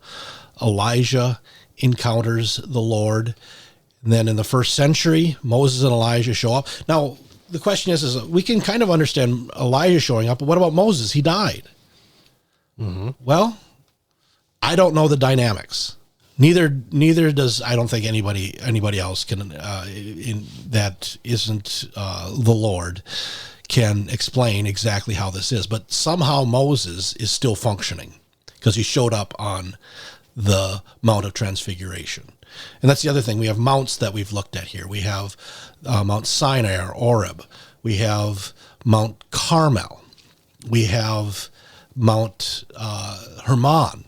Elijah encounters the Lord. And then in the first century, Moses and Elijah show up. Now, the question is we can kind of understand Elijah showing up, but what about Moses? He died. Mm-hmm. Well, I don't know the dynamics. Neither does, I don't think anybody else can that isn't the Lord can explain exactly how this is. But somehow Moses is still functioning because he showed up on the Mount of Transfiguration. And that's the other thing. We have mounts that we've looked at here. We have Mount Sinai or Oreb. We have Mount Carmel. We have Mount Hermon.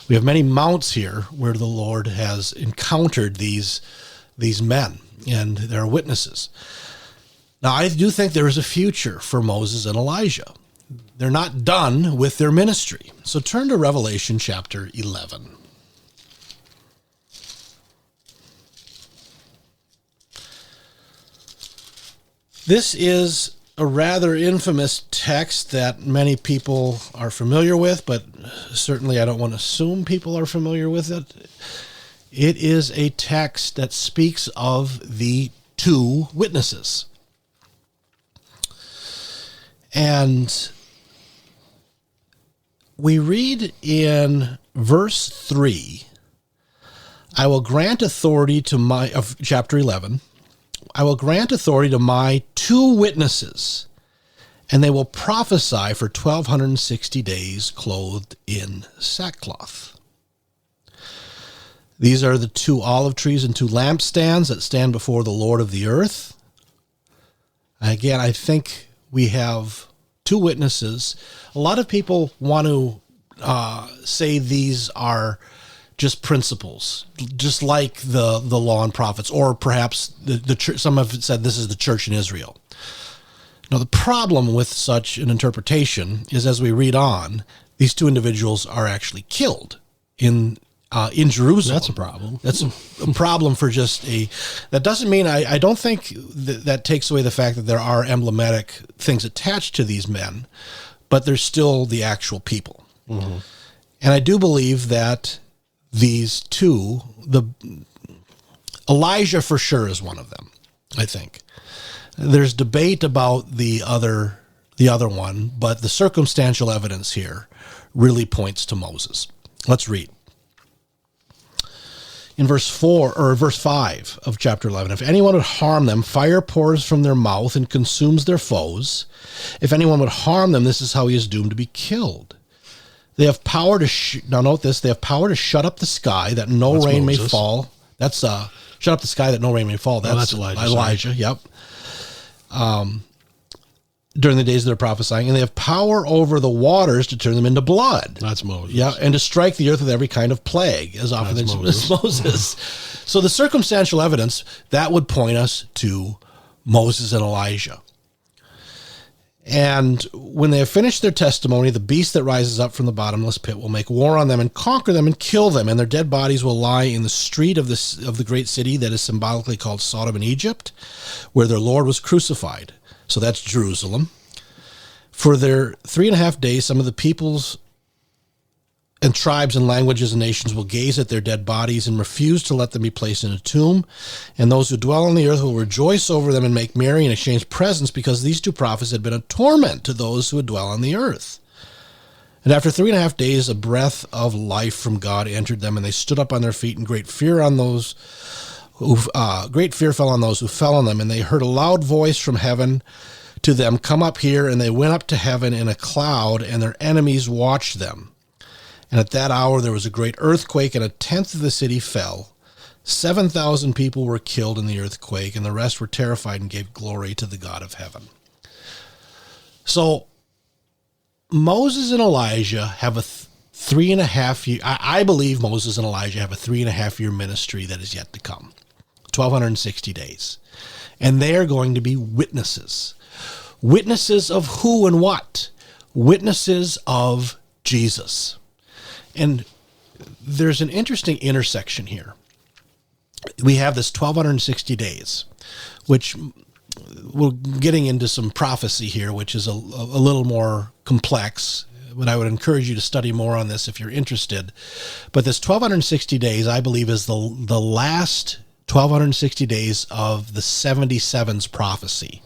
We have many mounts here where the Lord has encountered these men, and they're witnesses. Now, I do think there is a future for Moses and Elijah. They're not done with their ministry. So turn to Revelation chapter 11. This is a rather infamous text that many people are familiar with, but certainly I don't want to assume people are familiar with it. It is a text that speaks of the two witnesses. And we read in verse 3, I will grant authority to of chapter 11, I will grant authority to my two witnesses, and they will prophesy for 1,260 days clothed in sackcloth. These are the two olive trees and two lampstands that stand before the Lord of the earth. Again, I think we have two witnesses. A lot of people want to say these are just principles, just like the law and prophets, or perhaps the church. Some have said this is the church in Israel. Now, the problem with such an interpretation is, as we read on, these two individuals are actually killed in Jerusalem.
That's a problem.
That's a problem for just a. That doesn't mean I don't think that takes away the fact that there are emblematic things attached to these men, but they're still the actual people. Mm-hmm. And I do believe that these two, Elijah for sure is one of them. I think there's debate about the other one, but the circumstantial evidence here really points to Moses. Let's read. In verse 5 of chapter 11, if anyone would harm them, fire pours from their mouth and consumes their foes. If anyone would harm them, this is how he is doomed to be killed. They have power to, now note this, they have power to shut up the sky that no rain may fall. That's, shut up the sky that no rain may fall. That's Elijah. Yep. During the days they're prophesying, and they have power over the waters to turn them into blood.
That's Moses.
Yeah, and to strike the earth with every kind of plague, as often as Moses. So the circumstantial evidence, that would point us to Moses and Elijah. And when they have finished their testimony, the beast that rises up from the bottomless pit will make war on them and conquer them and kill them, and their dead bodies will lie in the street of the great city that is symbolically called Sodom and Egypt, where their Lord was crucified. So that's Jerusalem. For their 3.5 days, some of the peoples and tribes and languages and nations will gaze at their dead bodies and refuse to let them be placed in a tomb. And those who dwell on the earth will rejoice over them and make merry and exchange presents, because these two prophets had been a torment to those who would dwell on the earth. And after 3.5 days, a breath of life from God entered them, and they stood up on their feet, and great fear fell on those who fell on them. And they heard a loud voice from heaven to them, "Come up here." And they went up to heaven in a cloud, and their enemies watched them. And at that hour there was a great earthquake, and 1/10 of the city fell. 7,000 people were killed in the earthquake, and the rest were terrified and gave glory to the God of heaven. So Moses and Elijah have a 3.5 year, I believe Moses and Elijah have a 3.5 year ministry that is yet to come. 1,260 days. And they are going to be witnesses. Witnesses of who and what? Witnesses of Jesus. And there's an interesting intersection here. We have this 1,260 days, which we're getting into some prophecy here, which is a little more complex, but I would encourage you to study more on this if you're interested. But this 1,260 days, I believe, is the last 1,260 days of the 77's prophecy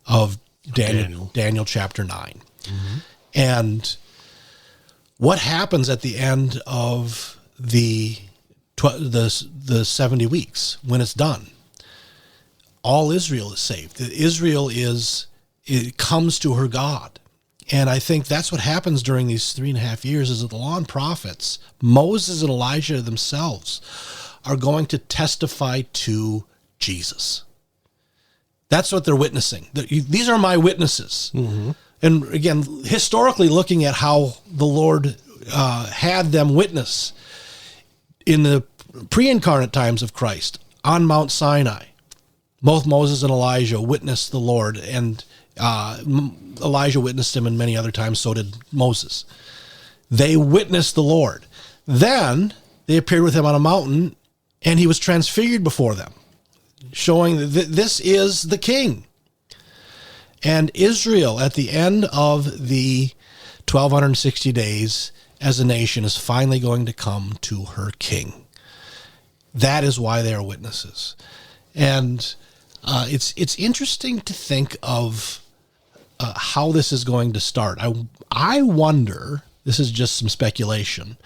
of Daniel chapter 9. Mm-hmm. And what happens at the end of the 70 weeks when it's done? All Israel is saved. It comes to her God. And I think that's what happens during these 3.5 years is that the law and prophets, Moses and Elijah themselves, are going to testify to Jesus. That's what they're witnessing. These are my witnesses. Mm-hmm. And again, historically looking at how the Lord had them witness in the pre-incarnate times of Christ on Mount Sinai, both Moses and Elijah witnessed the Lord, and Elijah witnessed him, and many other times so did Moses. They witnessed the Lord. Then they appeared with him on a mountain, and he was transfigured before them, showing that this is the king. And Israel, at the end of the 1,260 days as a nation, is finally going to come to her king. That is why they are witnesses. And it's interesting to think of how this is going to start. I wonder, this is just some speculation,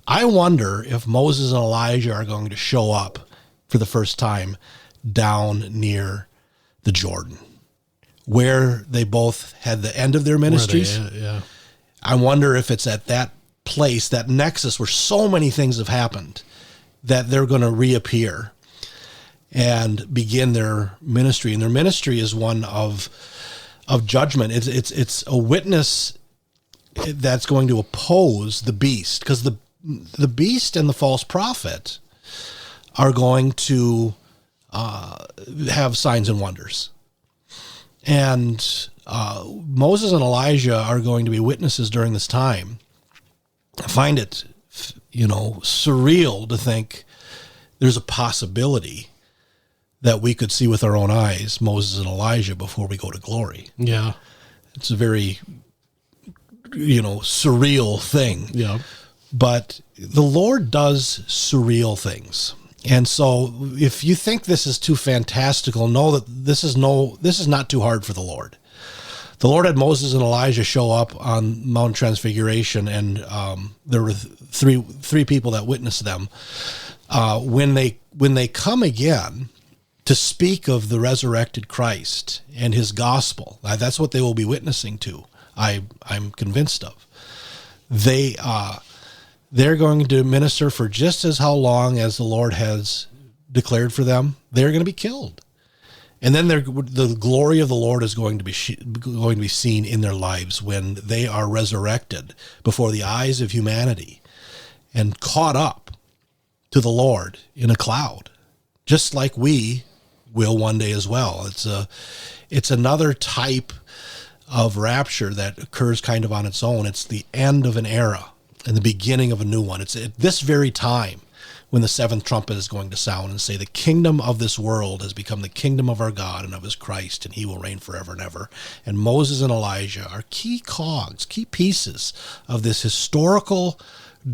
I wonder if Moses and Elijah are going to show up for the first time down near the Jordan, where they both had the end of their ministries.
Yeah.
I wonder if it's at that place, that nexus where so many things have happened, that they're going to reappear and begin their ministry. And their ministry is one of judgment. It's a witness that's going to oppose the beast, because the beast and the false prophet are going to have signs and wonders. And Moses and Elijah are going to be witnesses during this time. I find it, surreal to think there's a possibility that we could see with our own eyes Moses and Elijah before we go to glory.
Yeah.
It's a very, surreal thing.
Yeah.
But the Lord does surreal things. And so if you think this is too fantastical, know that this is not too hard for the Lord. The Lord had Moses and Elijah show up on Mount Transfiguration, and there were three people that witnessed them. When they come again to speak of the resurrected Christ and his gospel, that's what they will be witnessing to. I'm convinced of. They're going to minister for just as how long as the Lord has declared for them. They're going to be killed. And then the glory of the Lord is going to be seen in their lives when they are resurrected before the eyes of humanity and caught up to the Lord in a cloud, just like we will one day as well. It's another type of rapture that occurs kind of on its own. It's the end of an era and the beginning of a new one. It's at this very time when the seventh trumpet is going to sound and say, the kingdom of this world has become the kingdom of our God and of his Christ, and he will reign forever and ever. And Moses and Elijah are key cogs, key pieces of this historical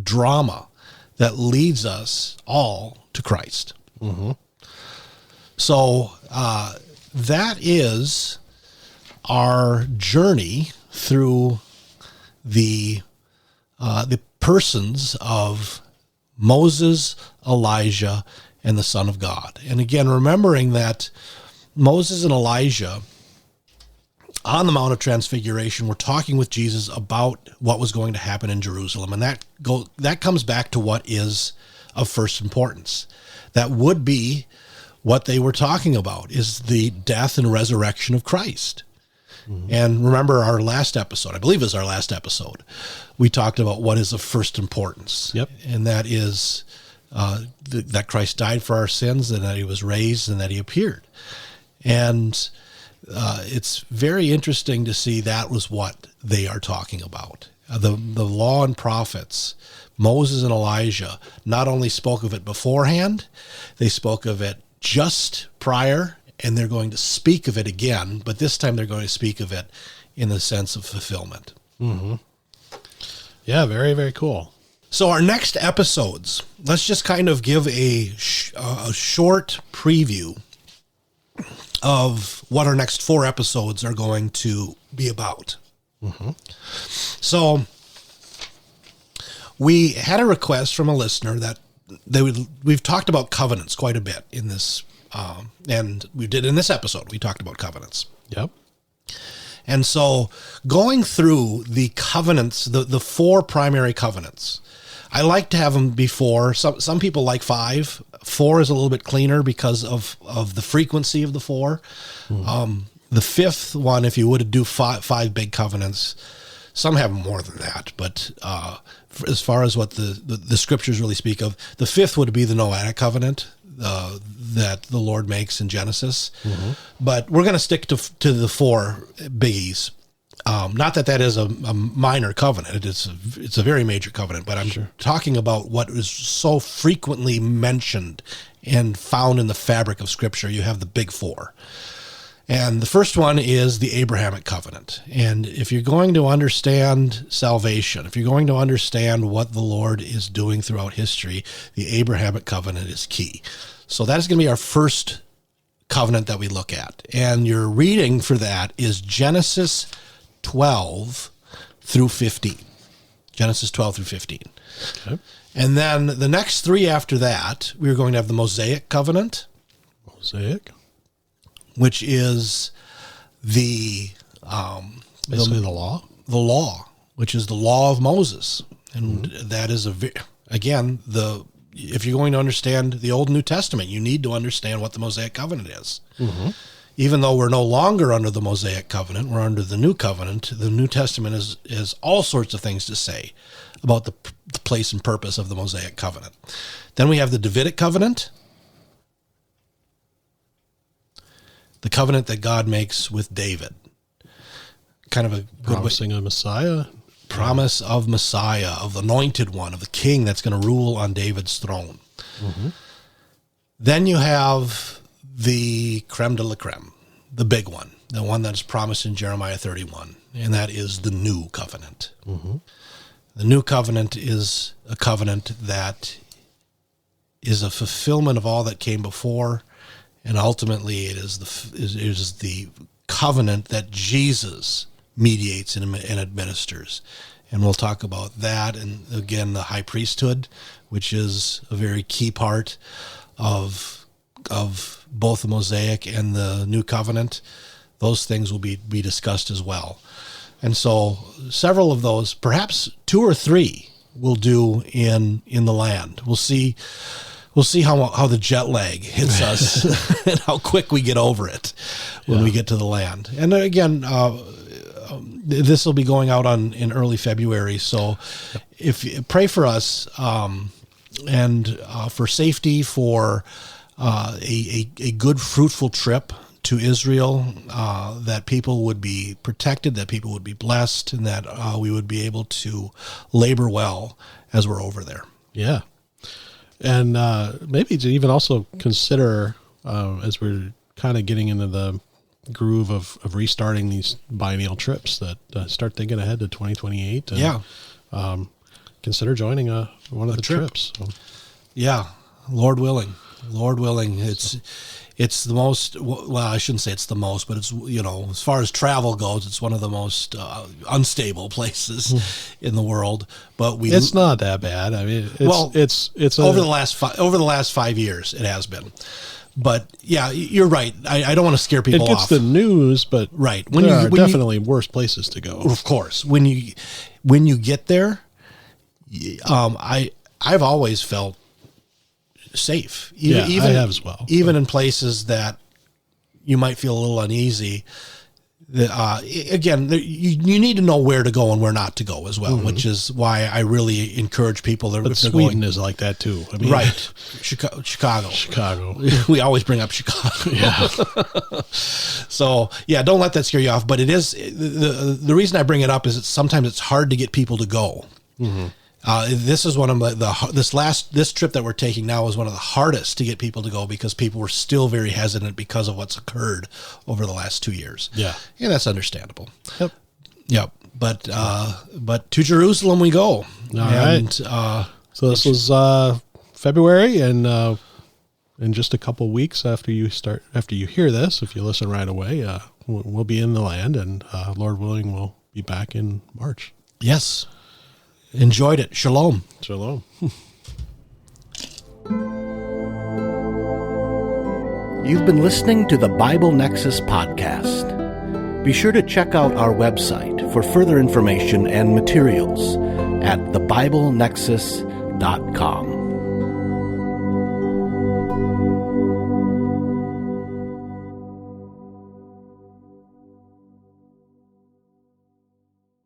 drama that leads us all to Christ. Mm-hmm. So that is our journey through the persons of Moses, Elijah, and the Son of God. And again, remembering that Moses and Elijah on the Mount of Transfiguration were talking with Jesus about what was going to happen in Jerusalem. And that comes back to what is of first importance. that would be what they were talking about, is the death and resurrection of Christ. And remember our last episode, I believe it was our last episode, we talked about what is of first importance.
Yep.
And that is that Christ died for our sins, and that he was raised, and that he appeared. And it's very interesting to see that was what they are talking about. The law and prophets, Moses and Elijah, not only spoke of it beforehand, they spoke of it just prior, and they're going to speak of it again, but this time they're going to speak of it in the sense of fulfillment.
Mm-hmm. Yeah, very, very cool.
So our next episodes, let's just kind of give a short preview of what our next 4 episodes are going to be about. Mm-hmm. So we had a request from a listener that we've talked about covenants quite a bit in this, and we did in this episode, we talked about covenants.
Yep.
And so going through the covenants, the 4 primary covenants, I like to have them before. Some people like 5. 4 is a little bit cleaner because of the frequency of the 4. Mm. The 5th one, if you would do 5 big covenants, some have more than that, but as far as what the scriptures really speak of, the 5th would be the Noahic covenant that the Lord makes in Genesis. Mm-hmm. But we're going to stick to the 4 biggies. Not that is a minor covenant. It's a very major covenant, but I'm talking about what is so frequently mentioned and found in the fabric of Scripture. You have the big 4. And the first one is the Abrahamic covenant. And if you're going to understand salvation, if you're going to understand what the Lord is doing throughout history, the Abrahamic covenant is key. So that is going to be our first covenant that we look at. And your reading for that is Genesis 12 through 15. Genesis 12 through 15. Okay. And then the next 3 after that, we're going to have the Mosaic covenant.
Mosaic?
Which is basically
the law?
The law, which is the law of Moses. And that is if you're going to understand the Old and New Testament, you need to understand what the Mosaic covenant is. Mm-hmm. Even though we're no longer under the Mosaic covenant, we're under the New Covenant. The New Testament is all sorts of things to say about the place and purpose of the Mosaic covenant. Then we have the Davidic covenant, the covenant that God makes with David. Kind of a good
promising a Messiah.
Promise of Messiah, of the anointed one, of the king that's going to rule on David's throne. Mm-hmm. Then you have the creme de la creme, the big one, the one that is promised in Jeremiah 31, and that is the new covenant. Mm-hmm. The new covenant is a covenant that is a fulfillment of all that came before, and ultimately it is the covenant that Jesus mediates and administers. And we'll talk about that, and again, the high priesthood, which is a very key part of both the Mosaic and the New Covenant. Those things will be discussed as well. And so several of those, perhaps 2 or 3, we'll do in the land. We'll see how the jet lag hits us and how quick we get over it when we get to the land. And again, this will be going out in early February. So pray for us and for safety, for a good, fruitful trip to Israel, that people would be protected, that people would be blessed, and that we would be able to labor well as we're over there.
Yeah. And maybe to even also consider, as we're kind of getting into the groove of restarting these biennial trips, that start thinking ahead to 2028. And, consider joining one of the trips. So.
Yeah, Lord willing. It's the most, well, I shouldn't say it's the most, but it's, as far as travel goes, it's one of the most unstable places in the world. But
it's not that bad. I mean, it's
over the last 5 years, it has been. But yeah, you're right. I don't want to scare people off.
It gets the news, but
right.
There are definitely worse places to go.
Of course. When you get there, I've always felt safe.
I have as well.
Even in places that you might feel a little uneasy. Again, you need to know where to go and where not to go as well, which is why I really encourge people.
But Sweden is like that too. I mean,
right. Chicago. We always bring up Chicago.
Yeah.
So yeah, don't let that scare you off. But it is the reason I bring it up is sometimes it's hard to get people to go. Mm-hmm. This is one of this trip that we're taking now is one of the hardest to get people to go because people were still very hesitant because of what's occurred over the last 2 years.
Yeah.
And that's understandable.
Yep.
Yep. But to Jerusalem we go.
All right. So this was February, and in just a couple weeks after you hear this, if you listen right away, we'll be in the land, and Lord willing, we'll be back in March.
Yes. Enjoyed it. Shalom.
Shalom.
You've been listening to the Bible Nexus podcast. Be sure to check out our website for further information and materials at thebiblenexus.com.